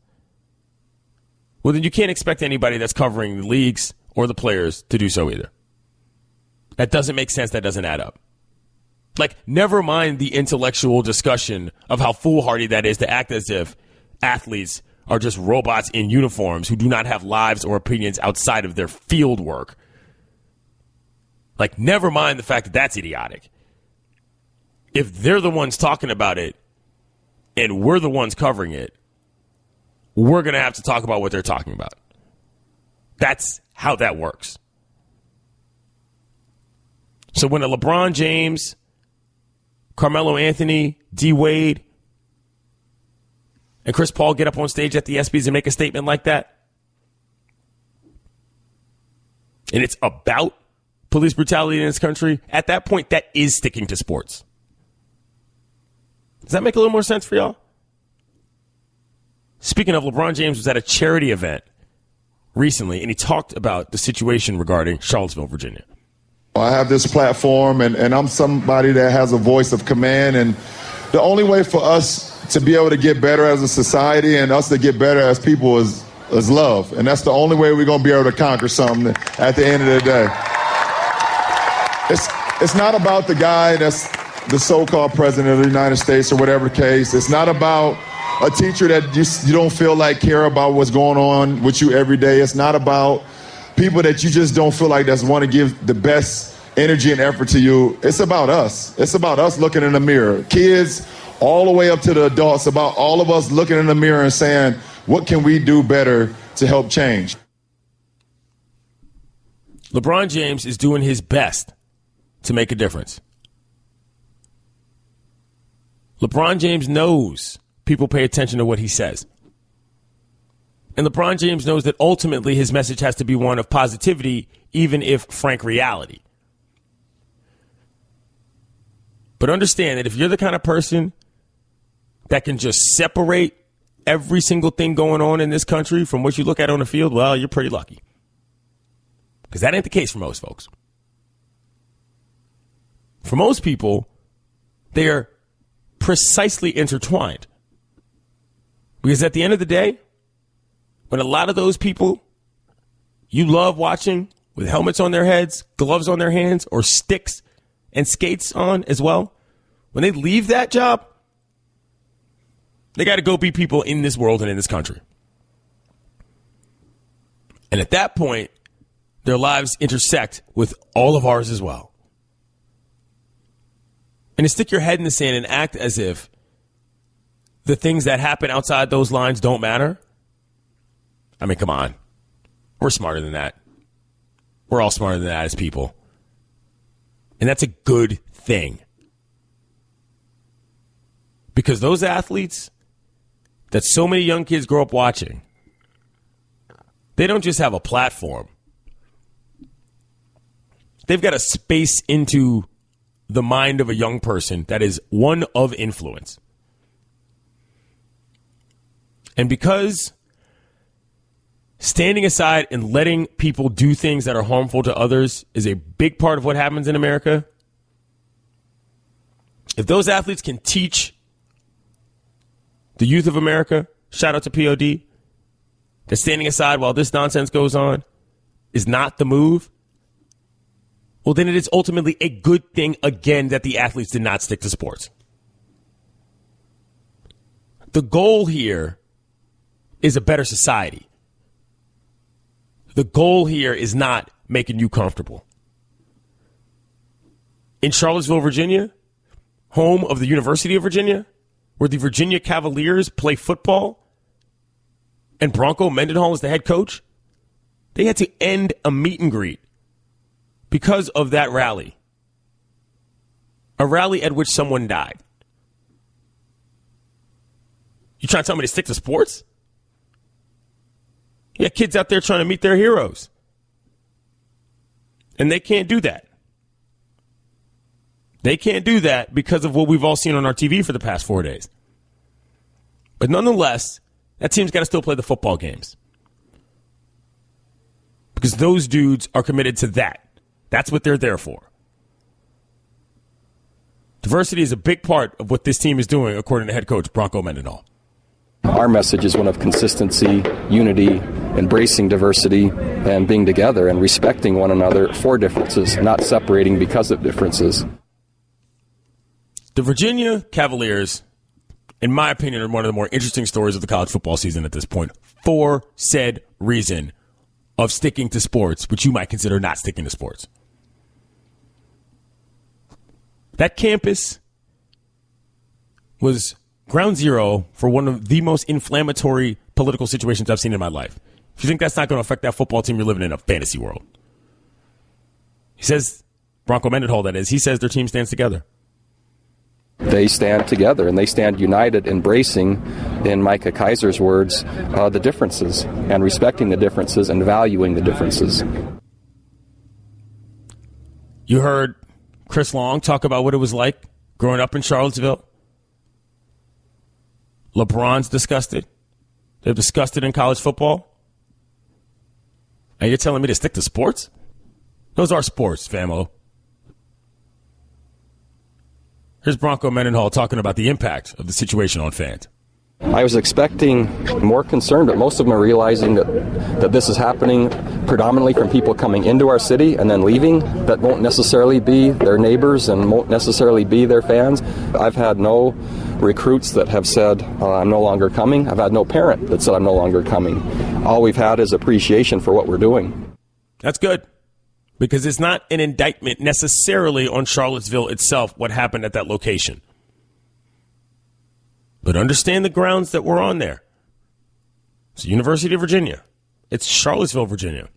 well, then you can't expect anybody that's covering the leagues or the players to do so either. That doesn't make sense. That doesn't add up. Like, never mind the intellectual discussion of how foolhardy that is to act as if athletes are just robots in uniforms who do not have lives or opinions outside of their field work. Like, never mind the fact that that's idiotic. If they're the ones talking about it and we're the ones covering it, we're going to have to talk about what they're talking about. That's how that works. So when a LeBron James, Carmelo Anthony, D. Wade, and Chris Paul get up on stage at the ESPYs and make a statement like that, and it's about police brutality in this country, at that point, that is sticking to sports. Does that make a little more sense for y'all? Speaking of, LeBron James was at a charity event recently, and he talked about the situation regarding Charlottesville, Virginia. I have this platform, and I'm somebody that has a voice of command, and the only way for us to be able to get better as a society and us to get better as people is love, and that's the only way we're going to be able to conquer something at the end of the day. It's not about the guy that's the so-called president of the United States or whatever the case. It's not about a teacher that you don't feel like care about what's going on with you every day. It's not about people that you just don't feel like that's want to give the best energy and effort to you. It's about us. It's about us looking in the mirror. Kids all the way up to the adults, about all of us looking in the mirror and saying, what can we do better to help change? LeBron James is doing his best to make a difference. LeBron James knows people pay attention to what he says. And LeBron James knows that ultimately his message has to be one of positivity, even if frank reality. But understand that if you're the kind of person that can just separate every single thing going on in this country from what you look at on the field, well, you're pretty lucky. Because that ain't the case for most folks. For most people, they are precisely intertwined. Because at the end of the day, when a lot of those people you love watching with helmets on their heads, gloves on their hands, or sticks and skates on as well, when they leave that job, they got to go be people in this world and in this country. And at that point, their lives intersect with all of ours as well. And to stick your head in the sand and act as if the things that happen outside those lines don't matter, I mean, come on. We're smarter than that. We're all smarter than that as people. And that's a good thing. Because those athletes that so many young kids grow up watching, they don't just have a platform. They've got a space into the mind of a young person that is one of influence. And because standing aside and letting people do things that are harmful to others is a big part of what happens in America, if those athletes can teach the youth of America, shout out to POD, that standing aside while this nonsense goes on is not the move, well, then it is ultimately a good thing, again, that the athletes did not stick to sports. The goal here is a better society. The goal here is not making you comfortable. In Charlottesville, Virginia, home of the University of Virginia, where the Virginia Cavaliers play football, and Bronco Mendenhall is the head coach, they had to end a meet and greet because of that rally A rally at which someone died. You trying to tell me to stick to sports? You got kids out there trying to meet their heroes. And they can't do that. They can't do that because of what we've all seen on our TV for the past 4 days. But nonetheless, that team's got to still play the football games. Because those dudes are committed to that. That's what they're there for. Diversity is a big part of what this team is doing, according to head coach Bronco Mendenhall. Our message is one of consistency, unity, embracing diversity, and being together and respecting one another for differences, not separating because of differences. The Virginia Cavaliers, in my opinion, are one of the more interesting stories of the college football season at this point, for said reason of sticking to sports, which you might consider not sticking to sports. That campus was ground zero for one of the most inflammatory political situations I've seen in my life. If you think that's not going to affect that football team, you're living in a fantasy world. He says, Bronco Mendenhall, that is, he says their team stands together. They stand together and they stand united, embracing, in Micah Kaiser's words, the differences and respecting the differences and valuing the differences. You heard Chris Long talk about what it was like growing up in Charlottesville. LeBron's discussed it. They've discussed it in college football. And you're telling me to stick to sports? Those are sports, famo. Here's Bronco Mendenhall talking about the impact of the situation on fans. I was expecting more concern, but most of them are realizing that this is happening predominantly from people coming into our city and then leaving that won't necessarily be their neighbors and won't necessarily be their fans. I've had no recruits that have said, I'm no longer coming. I've had no parent that said, I'm no longer coming. All we've had is appreciation for what we're doing. That's good, because it's not an indictment necessarily on Charlottesville itself, what happened at that location. But understand the grounds that we're on there. It's the University of Virginia. It's Charlottesville, Virginia.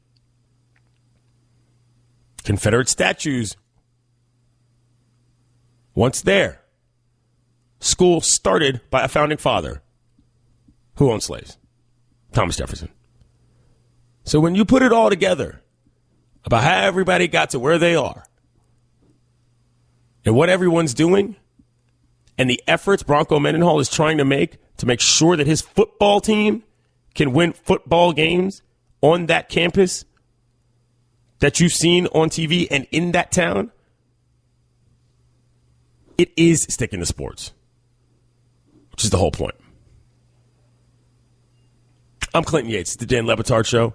Confederate statues once there. School started by a founding father who owned slaves, Thomas Jefferson. So when you put it all together about how everybody got to where they are and what everyone's doing, and the efforts Bronco Mendenhall is trying to make sure that his football team can win football games on that campus that you've seen on TV and in that town, it is sticking to sports, which is the whole point. I'm Clinton Yates, the Dan Le Batard Show.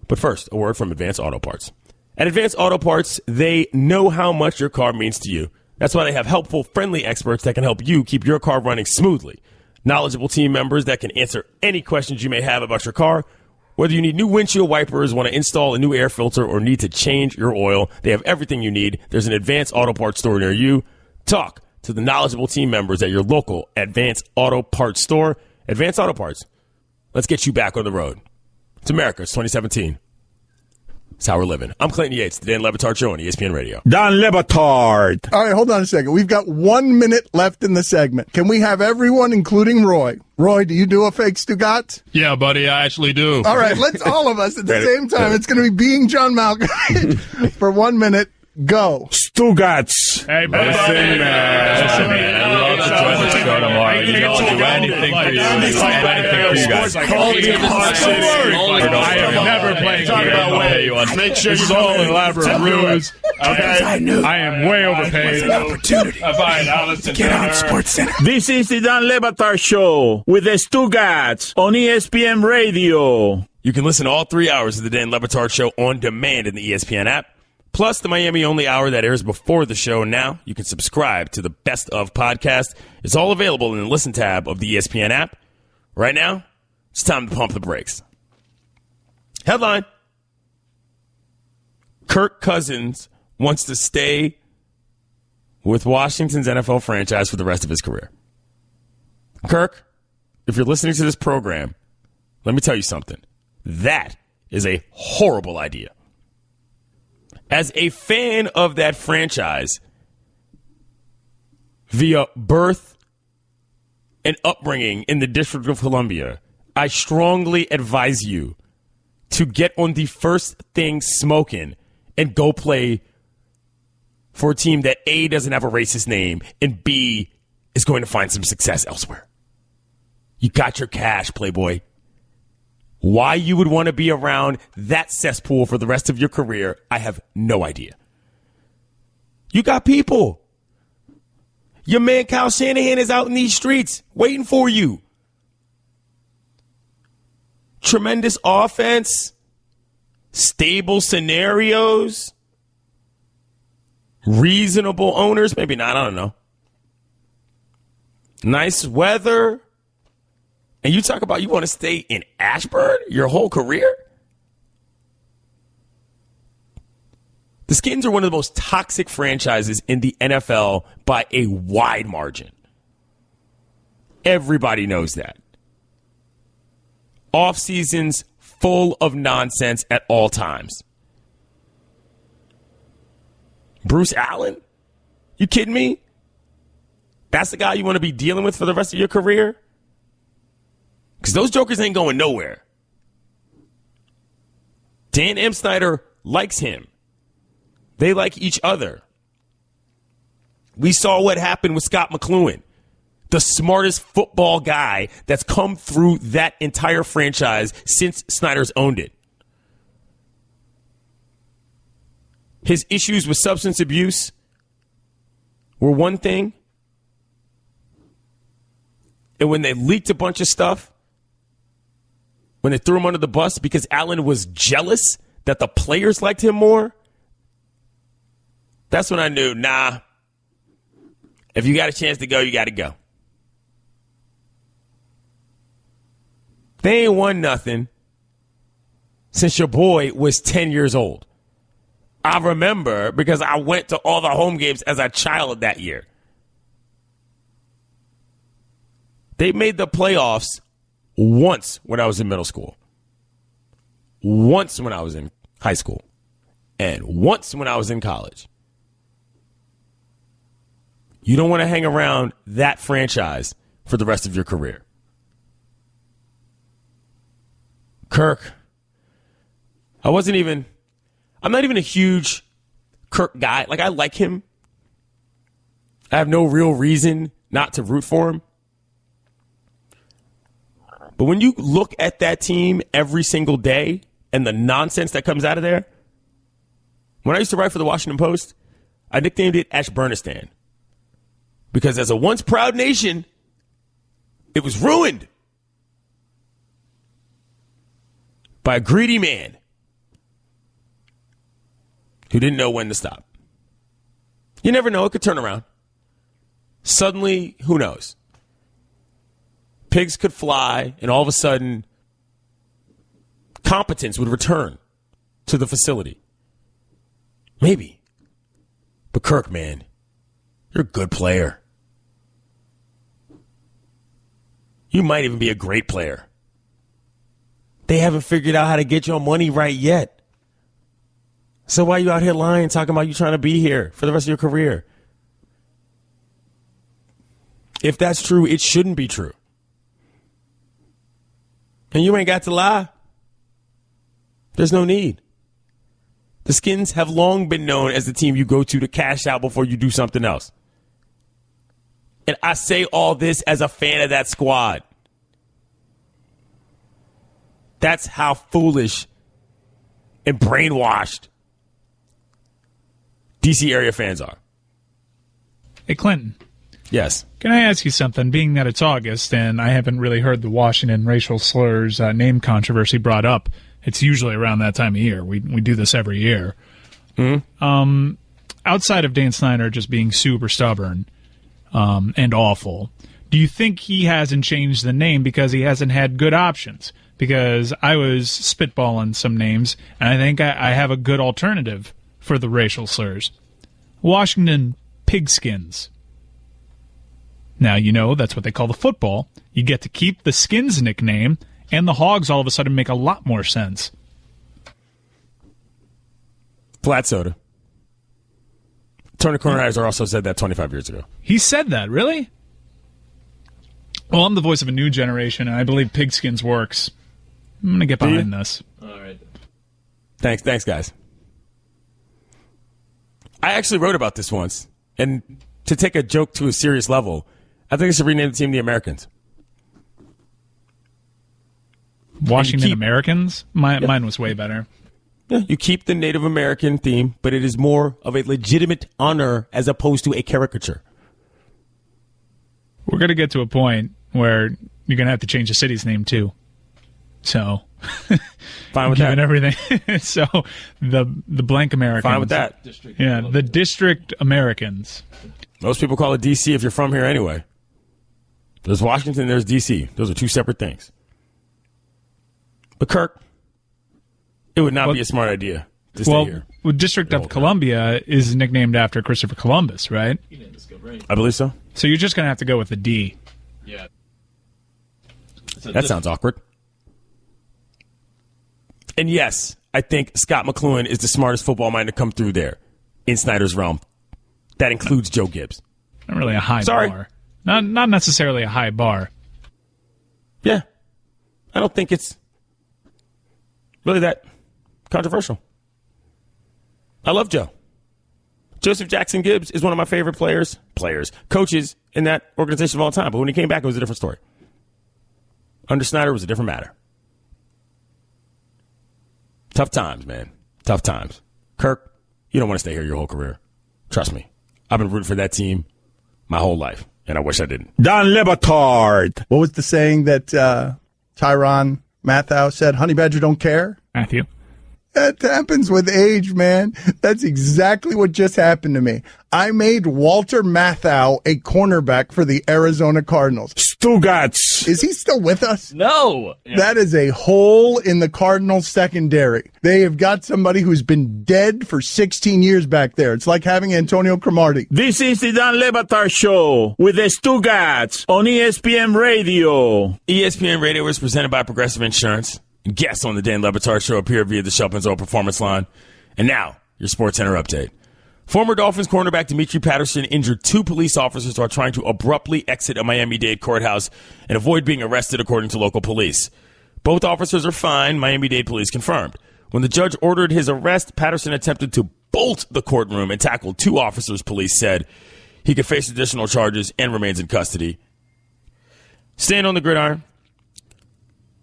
But first, a word from Advance Auto Parts. At Advance Auto Parts, they know how much your car means to you. That's why they have helpful, friendly experts that can help you keep your car running smoothly. Knowledgeable team members that can answer any questions you may have about your car. Whether you need new windshield wipers, want to install a new air filter, or need to change your oil, they have everything you need. There's an Advance Auto Parts store near you. Talk to the knowledgeable team members at your local Advance Auto Parts store. Advance Auto Parts. Let's get you back on the road. It's America. It's 2017. It's how we're living. I'm Clinton Yates, the Dan Le Batard Show on ESPN Radio. Dan Le Batard. All right, hold on a second. We've got 1 minute left in the segment. Can we have everyone, including Roy? Roy, do you do a fake Stugotz? Yeah, buddy, I actually do. All right, let's all of us at the same time. It's going to be being John Malkovich for 1 minute. Go. Stugotz. Hey, buddy. Listen, man. I would love to join the show tomorrow. You know, I'll do anything for you. I'll do anything for you guys. I am never playing here. Make sure you all elaborate ruse. I am way overpaid. Fine, I'll listen to her. SportsCenter. This is the Dan Le Batard Show with the Stugotz on ESPN Radio. You can listen to all 3 hours of the Dan Le Batard Show on demand in the ESPN app. Plus, the Miami-only hour that airs before the show. Now, you can subscribe to the Best of podcast. It's all available in the Listen tab of the ESPN app. Right now, it's time to pump the brakes. Headline: Kirk Cousins wants to stay with Washington's NFL franchise for the rest of his career. Kirk, if you're listening to this program, let me tell you something. That is a horrible idea. As a fan of that franchise, via birth and upbringing in the District of Columbia, I strongly advise you to get on the first thing smoking and go play for a team that A, doesn't have a racist name, and B, is going to find some success elsewhere. You got your cash, Playboy. Why you would want to be around that cesspool for the rest of your career, I have no idea. You got people. Your man Kyle Shanahan is out in these streets waiting for you. Tremendous offense, stable scenarios, reasonable owners, maybe not, I don't know. Nice weather. And you talk about you want to stay in Ashburn your whole career? The Skins are one of the most toxic franchises in the NFL by a wide margin. Everybody knows that. Off seasons full of nonsense at all times. Bruce Allen? You kidding me? That's the guy you want to be dealing with for the rest of your career? Because those jokers ain't going nowhere. Dan M. Snyder likes him. They like each other. We saw what happened with Scott McCloughan, the smartest football guy that's come through that entire franchise since Snyder's owned it. His issues with substance abuse were one thing. And when they leaked a bunch of stuff, when they threw him under the bus because Allen was jealous that the players liked him more, that's when I knew, nah, if you got a chance to go, you got to go. They ain't won nothing since your boy was 10 years old. I remember because I went to all the home games as a child that year. They made the playoffs once when I was in middle school, once when I was in high school, and once when I was in college. You don't want to hang around that franchise for the rest of your career. Kirk, I'm not even a huge Kirk guy. Like, I like him. I have no real reason not to root for him. But when you look at that team every single day and the nonsense that comes out of there, when I used to write for the Washington Post, I nicknamed it Ashburnistan. Because as a once proud nation, it was ruined by a greedy man who didn't know when to stop. You never know. It could turn around. Suddenly, who knows? Pigs could fly, and all of a sudden, competence would return to the facility. Maybe. But Kirk, man, you're a good player. You might even be a great player. They haven't figured out how to get your money right yet. So why are you out here lying, talking about you trying to be here for the rest of your career? If that's true, it shouldn't be true. And you ain't got to lie. There's no need. The Skins have long been known as the team you go to cash out before you do something else. And I say all this as a fan of that squad. That's how foolish and brainwashed DC area fans are. Hey, Clinton. Yes. Can I ask you something? Being that it's August and I haven't really heard the Washington racial slurs name controversy brought up, it's usually around that time of year. We do this every year. Mm-hmm. Outside of Dan Snyder just being super stubborn and awful, do you think he hasn't changed the name because he hasn't had good options? Because I was spitballing some names, and I think I have a good alternative for the racial slurs. Washington Pigskins. Now, you know, that's what they call the football. You get to keep the Skins nickname, and the Hogs all of a sudden make a lot more sense. Flat soda. Tony Kornheiser also said that 25 years ago. He said that, really? Well, I'm the voice of a new generation, and I believe Pigskins works. I'm going to get behind this. All right. Thanks, guys. I actually wrote about this once, and to take a joke to a serious level, I think I should rename the team the Americans. Washington Americans? Mine was way better. Yeah, you keep the Native American theme, but it is more of a legitimate honor as opposed to a caricature. We're going to get to a point where you're going to have to change the city's name, too. So, fine with that. Everything. So, the blank Americans. Fine with that. Yeah, the District Americans. Most people call it D.C. if you're from here anyway. There's Washington, there's D.C. Those are two separate things. But, Kirk, it would not be a smart idea to stay here. Well, District of Columbia is nicknamed after Christopher Columbus, right? I believe so. So you're just going to have to go with the D. Yeah. That sounds awkward. And yes, I think Scott McLuhan is the smartest football mind to come through there in Snyder's realm. That includes Joe Gibbs. Not really a high bar. Not necessarily a high bar. Yeah. I don't think it's really that controversial. I love Joe. Joseph Jackson Gibbs is one of my favorite coaches in that organization of all time. But when he came back, it was a different story. Under Snyder, it was a different matter. Tough times, man. Tough times. Kirk, you don't want to stay here your whole career. Trust me. I've been rooting for that team my whole life, and I wish I didn't. Don Le Batard. What was the saying that Tyrann Mathieu said? Honey Badger don't care? Matthew. That happens with age, man. That's exactly what just happened to me. I made Walter Matthau a cornerback for the Arizona Cardinals. Stugotz. Is he still with us? No. Yeah. That is a hole in the Cardinals secondary. They have got somebody who's been dead for 16 years back there. It's like having Antonio Cromartie. This is the Dan Le Batard Show with the Stugotz on ESPN Radio. ESPN Radio is presented by Progressive Insurance. Guests on the Dan Le Batard Show appear via the Shelpin's Oil Performance Line. And now, your SportsCenter update. Former Dolphins cornerback Demetri Patterson injured two police officers while trying to abruptly exit a Miami-Dade courthouse and avoid being arrested, according to local police. Both officers are fine, Miami-Dade police confirmed. When the judge ordered his arrest, Patterson attempted to bolt the courtroom and tackled two officers, police said. He could face additional charges and remains in custody. Staying on the gridiron,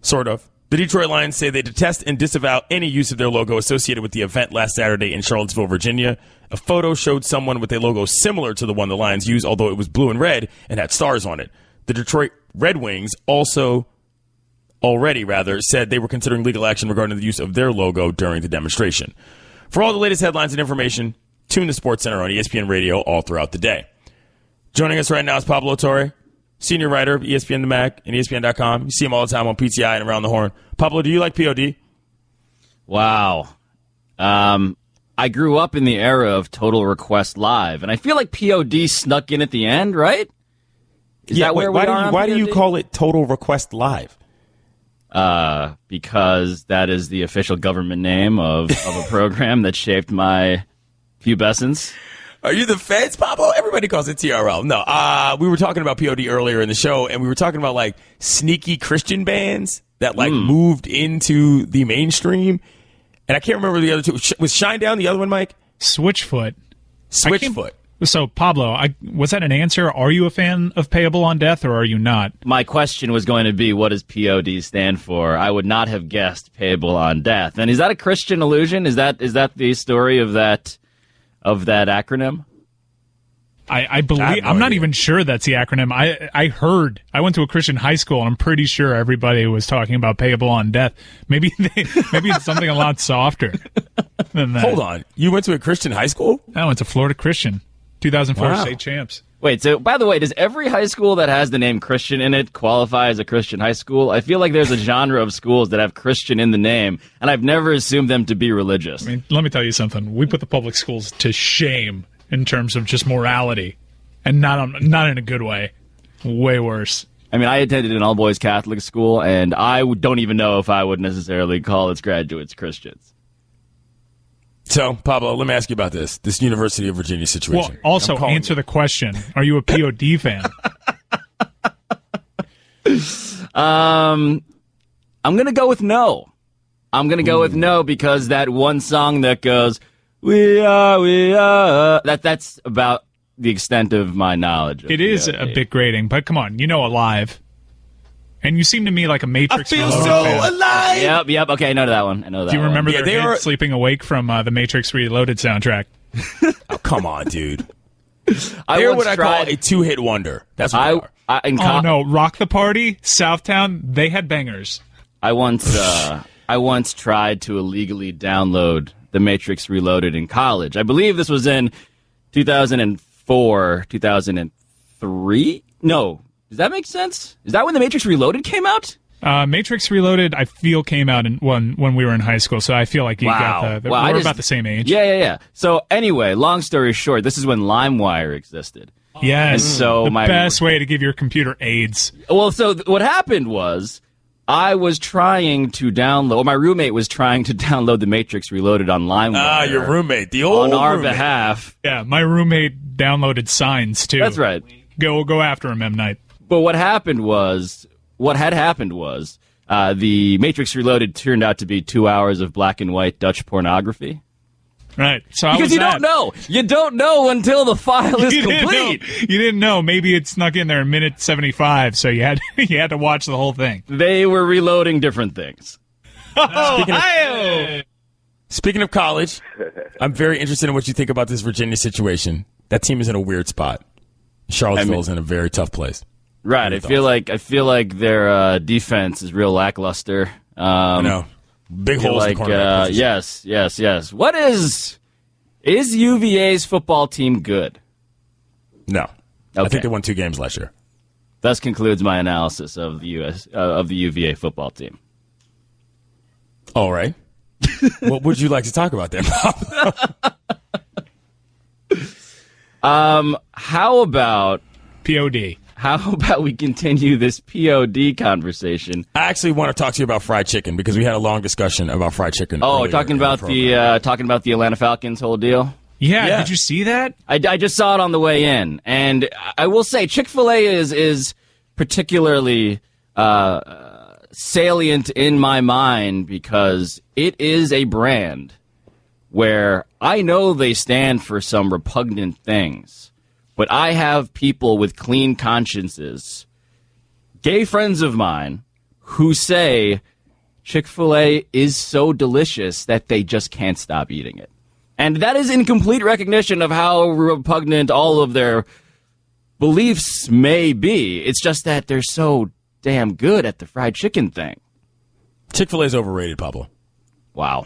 sort of. The Detroit Lions say they detest and disavow any use of their logo associated with the event last Saturday in Charlottesville, Virginia. A photo showed someone with a logo similar to the one the Lions use, although it was blue and red and had stars on it. The Detroit Red Wings already said they were considering legal action regarding the use of their logo during the demonstration. For all the latest headlines and information, tune the SportsCenter on ESPN Radio all throughout the day. Joining us right now is Pablo Torre, senior writer of ESPN The Mag and ESPN.com. You see him all the time on PTI and Around the Horn. Pablo, do you like POD? Wow. I grew up in the era of Total Request Live, and I feel like POD snuck in at the end, right? Is that where we are? Why do you call it Total Request Live? Because that is the official government name of a program that shaped my pubescence. Are you the feds, Pablo? Everybody calls it TRL. No, we were talking about POD earlier in the show, and we were talking about, like, sneaky Christian bands that, like, moved into the mainstream. And I can't remember the other two. Was Shinedown the other one, Mike? Switchfoot. Switchfoot. So, Pablo, was that an answer? Are you a fan of Payable on Death, or are you not? My question was going to be, what does POD stand for? I would not have guessed Payable on Death. And is that a Christian allusion? Is that the story of that acronym? I believe, I'm not even sure that's the acronym. I went to a Christian high school, and I'm pretty sure everybody was talking about Payable on Death. Maybe it's something a lot softer than that. Hold on. You went to a Christian high school? I went to Florida Christian, 2004 state champs. Wait, so by the way, does every high school that has the name Christian in it qualify as a Christian high school? I feel like there's a genre of schools that have Christian in the name, and I've never assumed them to be religious. I mean, let me tell you something. We put the public schools to shame in terms of just morality, and not in a good way. Way worse. I mean, I attended an all-boys Catholic school, and I don't even know if I would necessarily call its graduates Christians. So, Pablo, let me ask you about this University of Virginia situation. Well, also answer the question. Are you a POD fan? I'm going to go with no. I'm going to go with no because that one song that goes, we are, that's about the extent of my knowledge. It is a bit grating, but come on, Alive. And you seem to me like a Matrix Reloaded fan. Alive! Yep, okay, I know that one. Do you remember their hit, Sleeping Awake from the Matrix Reloaded soundtrack? Oh, come on, dude. They're what I call a two-hit wonder. That's what they are. No, Rock the Party, Southtown, they had bangers. I once tried to illegally download The Matrix Reloaded in college. I believe this was in 2004, 2003? No. Does that make sense? Is that when The Matrix Reloaded came out? Matrix Reloaded, I feel, came out when we were in high school, so I feel like you got we're about the same age. Yeah. So anyway, long story short, this is when LimeWire existed. Yes, and so the best way to give your computer AIDS. Well, so what happened was I was trying to download, or my roommate was trying to download The Matrix Reloaded on LimeWire. Ah, your roommate, the old on our roommate. behalf. Yeah, my roommate downloaded Signs, too. That's right. Go after him, M. Night. But what had happened was, the Matrix Reloaded turned out to be 2 hours of black and white Dutch pornography. Right. So because you don't know. You don't know until the file is complete. You didn't know. Maybe it snuck in there in minute 75, so you had to watch the whole thing. They were reloading different things. Speaking of college, I'm very interested in what you think about this Virginia situation. That team is in a weird spot. Charlottesville's in a very tough place. Right. I feel like their defense is real lackluster. I know. Big holes in the corner. Yes. What is UVA's football team good? No. Okay. I think they won 2 games last year. Thus concludes my analysis of the UVA football team. All right. What would you like to talk about then, Bob? How about POD? How about we continue this POD conversation? I actually want to talk to you about fried chicken because we had a long discussion about fried chicken. Oh, talking about the Atlanta Falcons whole deal. Yeah, did you see that? I just saw it on the way in, and I will say Chick-fil-A is particularly salient in my mind because it is a brand where I know they stand for some repugnant things. But I have people with clean consciences, gay friends of mine, who say Chick-fil-A is so delicious that they just can't stop eating it. And that is in complete recognition of how repugnant all of their beliefs may be. It's just that they're so damn good at the fried chicken thing. Chick-fil-A is overrated, Pablo. Wow.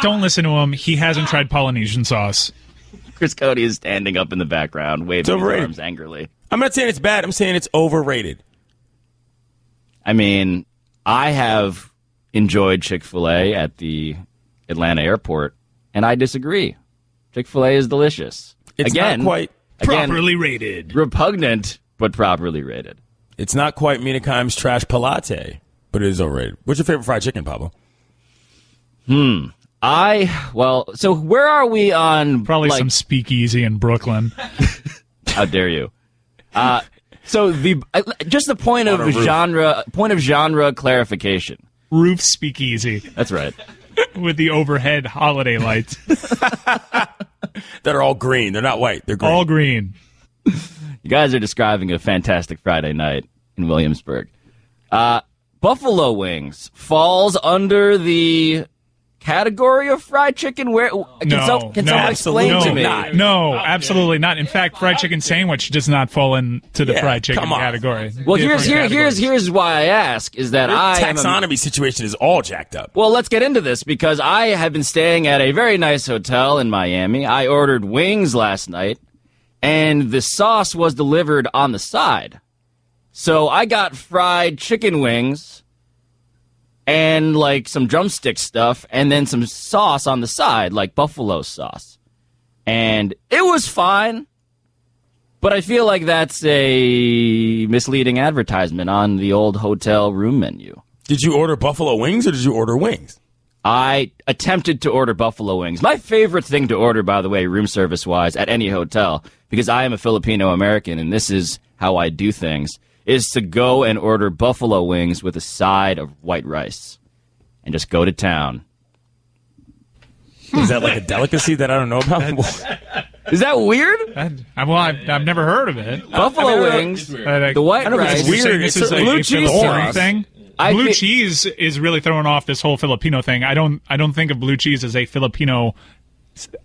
Don't listen to him. He hasn't tried Polynesian sauce. Chris Cody is standing up in the background, waving his arms angrily. I'm not saying it's bad. I'm saying it's overrated. I mean, I have enjoyed Chick-fil-A at the Atlanta airport, and I disagree. Chick-fil-A is delicious. It's not quite properly rated. Repugnant, but properly rated. It's not quite Mina Kimes' trash palate, but it is overrated. What's your favorite fried chicken, Pablo? So where are we on... Probably some speakeasy in Brooklyn. How dare you? So just the point of genre clarification. Roof speakeasy. That's right. With the overhead holiday lights. That are all green. They're not white. They're green. All green. You guys are describing a fantastic Friday night in Williamsburg. Buffalo wings falls under the category of fried chicken? Where can someone explain to me? No, absolutely not. In fact, fried chicken sandwich does not fall into the fried chicken category. Well, here's why I ask is that taxonomy situation is all jacked up. Well, let's get into this because I have been staying at a very nice hotel in Miami. I ordered wings last night, and the sauce was delivered on the side. So I got fried chicken wings and like some drumstick stuff, and then some sauce on the side, like buffalo sauce. And it was fine, but I feel like that's a misleading advertisement on the old hotel room menu. Did you order buffalo wings, or did you order wings? I attempted to order buffalo wings. My favorite thing to order, by the way, room service-wise, at any hotel, because I am a Filipino-American and this is how I do things, is to go and order buffalo wings with a side of white rice and just go to town. Is that like a delicacy that I don't know about? Is that weird? I've never heard of it. Buffalo wings, the white rice. It's weird. This is blue a cheese Filipino sauce. thing. Blue cheese is really throwing off this whole Filipino thing. I don't think of blue cheese as a Filipino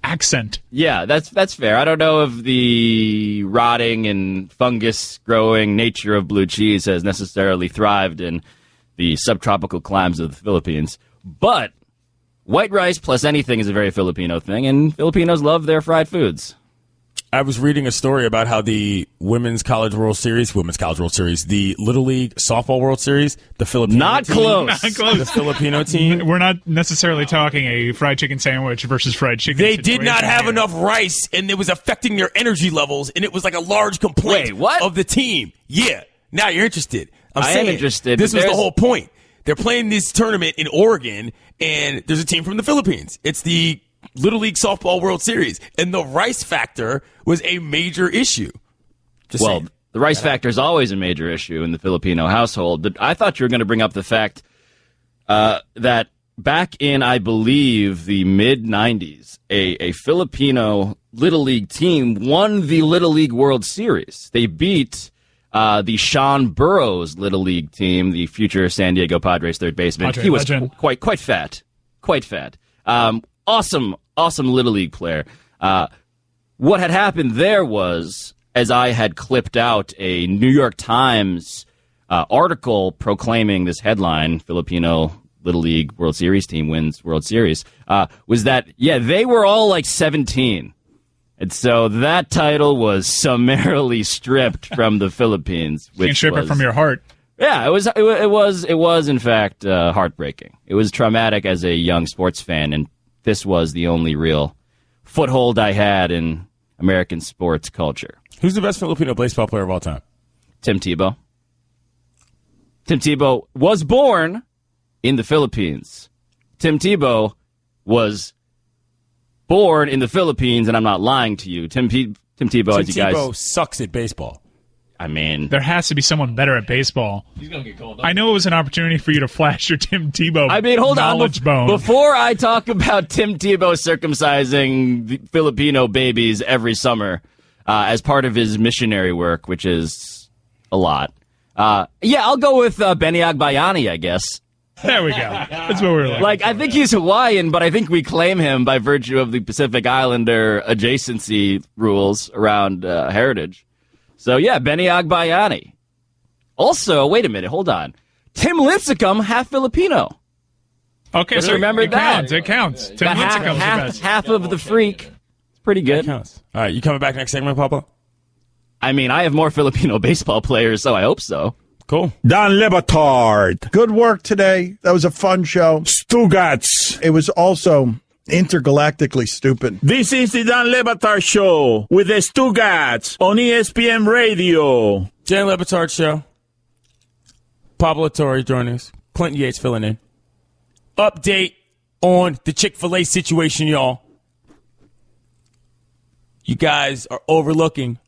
accent. Yeah, that's fair. I don't know if the rotting and fungus growing nature of blue cheese has necessarily thrived in the subtropical climes of the Philippines, but white rice plus anything is a very Filipino thing, and Filipinos love their fried foods. I was reading a story about how the Women's College World Series, the Little League Softball World Series, the Filipino team. Not close. The Filipino team. We're not necessarily talking a fried chicken sandwich versus fried chicken. They did not have enough rice, and it was affecting their energy levels, and it was like a large complaint of the team. Yeah. Now you're interested. I am interested. This was the whole point. They're playing this tournament in Oregon, and there's a team from the Philippines. It's the Little League Softball World Series, and the rice factor was a major issue. The rice factor is always a major issue in the Filipino household. But I thought you were going to bring up the fact that back in, I believe, the mid-'90s, a Filipino Little League team won the Little League World Series. They beat the Sean Burroughs Little League team, the future San Diego Padres third baseman. He was quite fat. Awesome Little League player. What had happened there was, as I had clipped out a New York Times article proclaiming this headline, Filipino Little League World Series team wins World Series, was that, they were all like 17. And so that title was summarily stripped from the Philippines. You can strip it from your heart. Yeah, it was in fact heartbreaking. It was traumatic as a young sports fan, and this was the only real foothold I had in American sports culture. Who's the best Filipino baseball player of all time? Tim Tebow. Tim Tebow was born in the Philippines. Tim Tebow was born in the Philippines, and I'm not lying to you. Tim Tebow, as you guys... Tebow sucks at baseball. I mean... There has to be someone better at baseball. He's going to get called up. I know it was an opportunity for you to flash your Tim Tebow knowledge bone. Before I talk about Tim Tebow circumcising the Filipino babies every summer as part of his missionary work, which is a lot. I'll go with Benny Agbayani, I guess. There we go. That's what we were like. I think he's Hawaiian, but I think we claim him by virtue of the Pacific Islander adjacency rules around heritage. So, Benny Agbayani. Also, wait a minute, hold on. Tim Lincecum, half Filipino. Okay, just so remember that. It counts. Tim Lincecum's the best. Half of the freak. It's pretty good. That counts. All right, you coming back next segment, Pablo? I mean, I have more Filipino baseball players, so I hope so. Cool. Don Batard. Good work today. That was a fun show. Stugotz. It was also intergalactically stupid. This is the Don Batard Show with the Stugotz on ESPN Radio. Dan Batard Show. Pablo Torre joining us. Clinton Yates filling in. Update on the Chick-fil-A situation, y'all. You guys are overlooking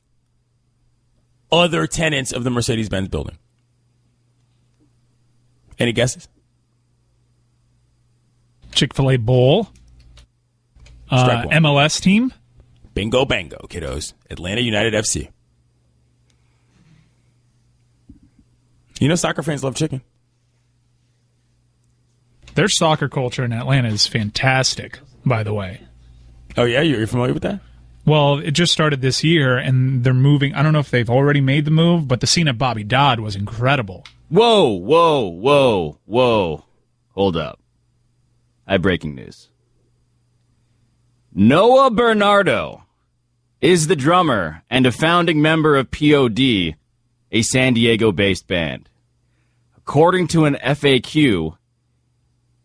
other tenants of the Mercedes-Benz building. Any guesses? Chick-fil-A Bowl. MLS team. Bingo bango, kiddos. Atlanta United FC. You know soccer fans love chicken. Their soccer culture in Atlanta is fantastic, by the way. Oh, yeah? You're familiar with that? Well, it just started this year, and they're moving. I don't know if they've already made the move, but the scene at Bobby Dodd was incredible. Whoa. Hold up. I have breaking news. Noah Bernardo is the drummer and a founding member of POD, a San Diego-based band. According to an FAQ,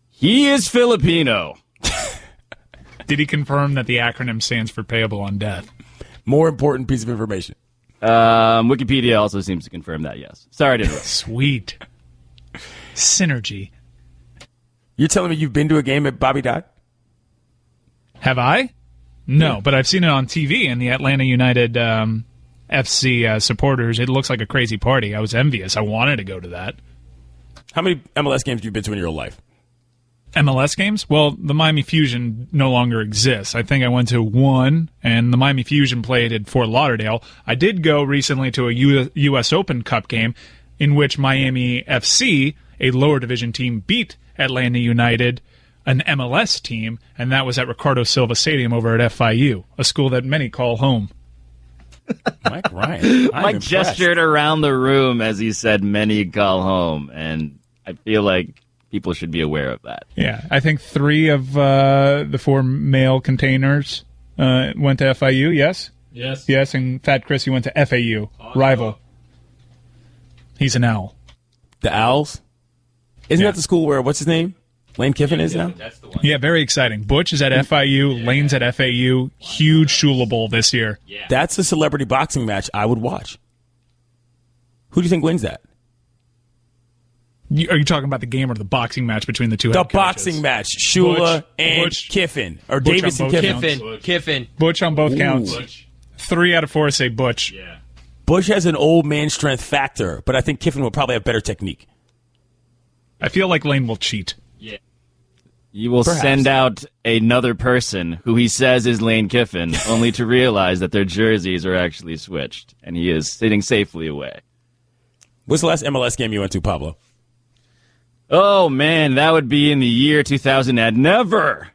he is Filipino. Did he confirm that the acronym stands for payable on death? More important piece of information. Wikipedia also seems to confirm that, yes. Sorry to interrupt. Sweet. Synergy. You're telling me you've been to a game at Bobby Dodd? Have I? No, but I've seen it on TV and the Atlanta United FC supporters. It looks like a crazy party. I was envious. I wanted to go to that. How many MLS games have you been to in your life? MLS games? Well, the Miami Fusion no longer exists. I think I went to one, and the Miami Fusion played at Fort Lauderdale. I did go recently to a U.S. Open Cup game in which Miami FC, a lower division team, beat Atlanta United, an MLS team, and that was at Ricardo Silva Stadium over at FIU, a school that many call home. Mike Ryan. Mike gestured around the room as he said many call home, and I feel like people should be aware of that. Yeah, I think 3 of the 4 male containers went to FIU, yes? Yes, and Fat Chris, you went to FAU, rival. He's an owl. The Owls? Isn't that the school where, what's his name? Lane Kiffin is now? That's the one. Yeah, very exciting. Butch is at FIU, Lane's at FAU. Huge Shula Bowl this year. Yeah. That's a celebrity boxing match I would watch. Who do you think wins that? Are you talking about the game or the boxing match between the two? The boxing match, Shula and Kiffin, or Butch Davis and Kiffin. Kiffin. Butch on both counts. Butch. 3 out of 4 say Butch. Yeah. Butch has an old man strength factor, but I think Kiffin will probably have better technique. I feel like Lane will cheat. Yeah. You will send out another person who he says is Lane Kiffin, only to realize that their jerseys are actually switched, and he is sitting safely away. What's the last MLS game you went to, Pablo? Oh, man, that would be in the year 2000 and never.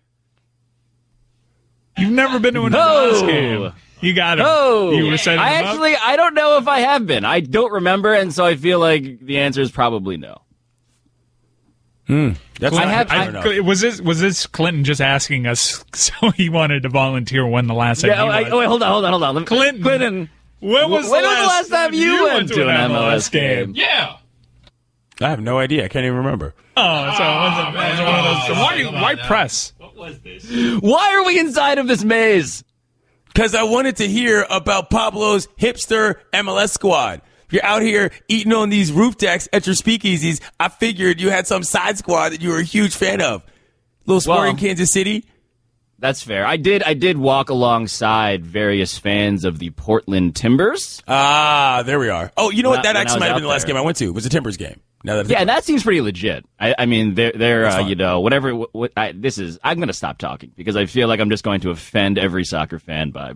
You've never been to an MLS game. You got it. Oh, you were setting them up? I don't know if I have been. I don't remember, and so I feel like the answer is probably no. Was this Clinton just asking us so he wanted to volunteer when the last time wait, hold on. Clinton, when was the last time you went to an MLS game? Yeah. I have no idea. I can't even remember. Oh, so it wasn't one of those. Why press? What was this? Why are we inside of this maze? Because I wanted to hear about Pablo's hipster MLS squad. If you're out here eating on these roof decks at your speakeasies, I figured you had some side squad that you were a huge fan of. Little sport in Kansas City. That's fair. I did walk alongside various fans of the Portland Timbers. Ah, there we are. Oh, you know what? That actually might have been the last game I went to. It was a Timbers game. That seems pretty legit. I mean, they're you know, whatever. I'm going to stop talking because I feel like I'm just going to offend every soccer fan by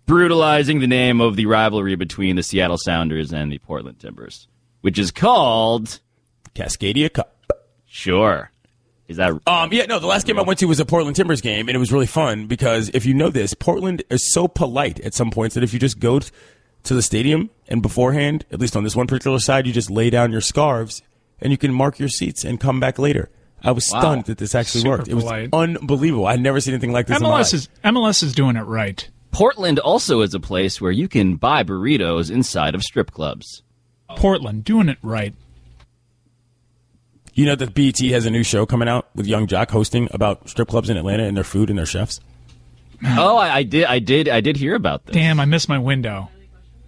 brutalizing the name of the rivalry between the Seattle Sounders and the Portland Timbers, which is called Cascadia Cup. Sure. Is that the last game I went to was a Portland Timbers game, and it was really fun because if you know this, Portland is so polite at some points that if you just go to the stadium and beforehand, at least on this one particular side, you just lay down your scarves and you can mark your seats and come back later. I was stunned that this actually worked. It was unbelievable. I'd never seen anything like this in my life. MLS is doing it right. Portland also is a place where you can buy burritos inside of strip clubs. Portland, doing it right. You know that BET has a new show coming out with Young Jock hosting about strip clubs in Atlanta and their food and their chefs? Oh, I did hear about this. Damn, I missed my window.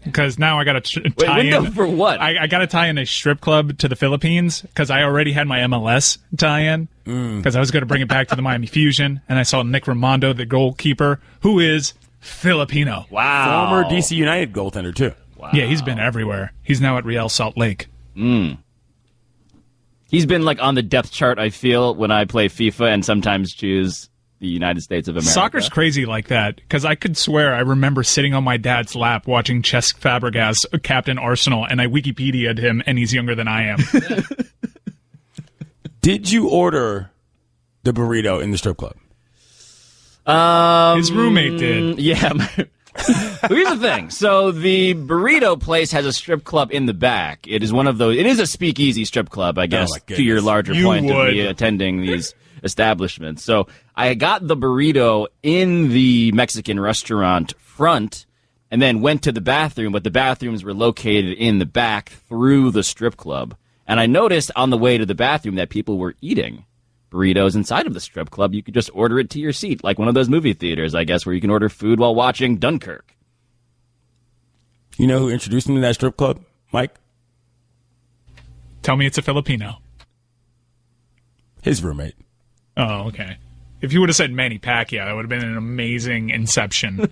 Because now I got to tie in. Window for what? I got to tie in a strip club to the Philippines because I already had my MLS tie-in because I was going to bring it back to the Miami Fusion, and I saw Nick Raimondo, the goalkeeper, who is Filipino. Wow. Former DC United goaltender, too. Wow. Yeah, he's been everywhere. He's now at Real Salt Lake. He's been like on the depth chart, I feel, when I play FIFA and sometimes choose the United States of America. Soccer's crazy like that because I could swear I remember sitting on my dad's lap watching Cesc Fabregas, Captain Arsenal, and I Wikipedia'd him, and he's younger than I am. Did you order the burrito in the strip club? His roommate did. Yeah. Here's the thing. So the burrito place has a strip club in the back. It is one of those. It is a speakeasy strip club, I guess, to your larger point of me attending these establishments. So I got the burrito in the Mexican restaurant front and then went to the bathroom, but the bathrooms were located in the back through the strip club. And I noticed on the way to the bathroom that people were eating burritos inside of the strip club. You could just order it to your seat, like one of those movie theaters, I guess, where you can order food while watching Dunkirk. You know who introduced me to that strip club, Mike? Tell me it's a Filipino. His roommate. Oh, okay. If you would have said Manny Pacquiao, that would have been an amazing inception.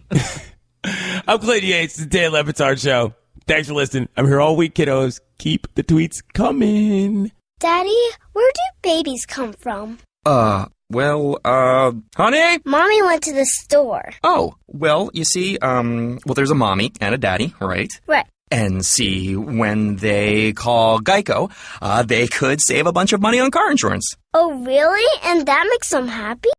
I'm Clayton Yates. It's the Dan Le Batard Show. Thanks for listening. I'm here all week, kiddos. Keep the tweets coming. Daddy, where do babies come from? Honey? Mommy went to the store. Oh, well, you see, there's a mommy and a daddy, right? Right. And see, when they call Geico, they could save a bunch of money on car insurance. Oh, really? And that makes them happy?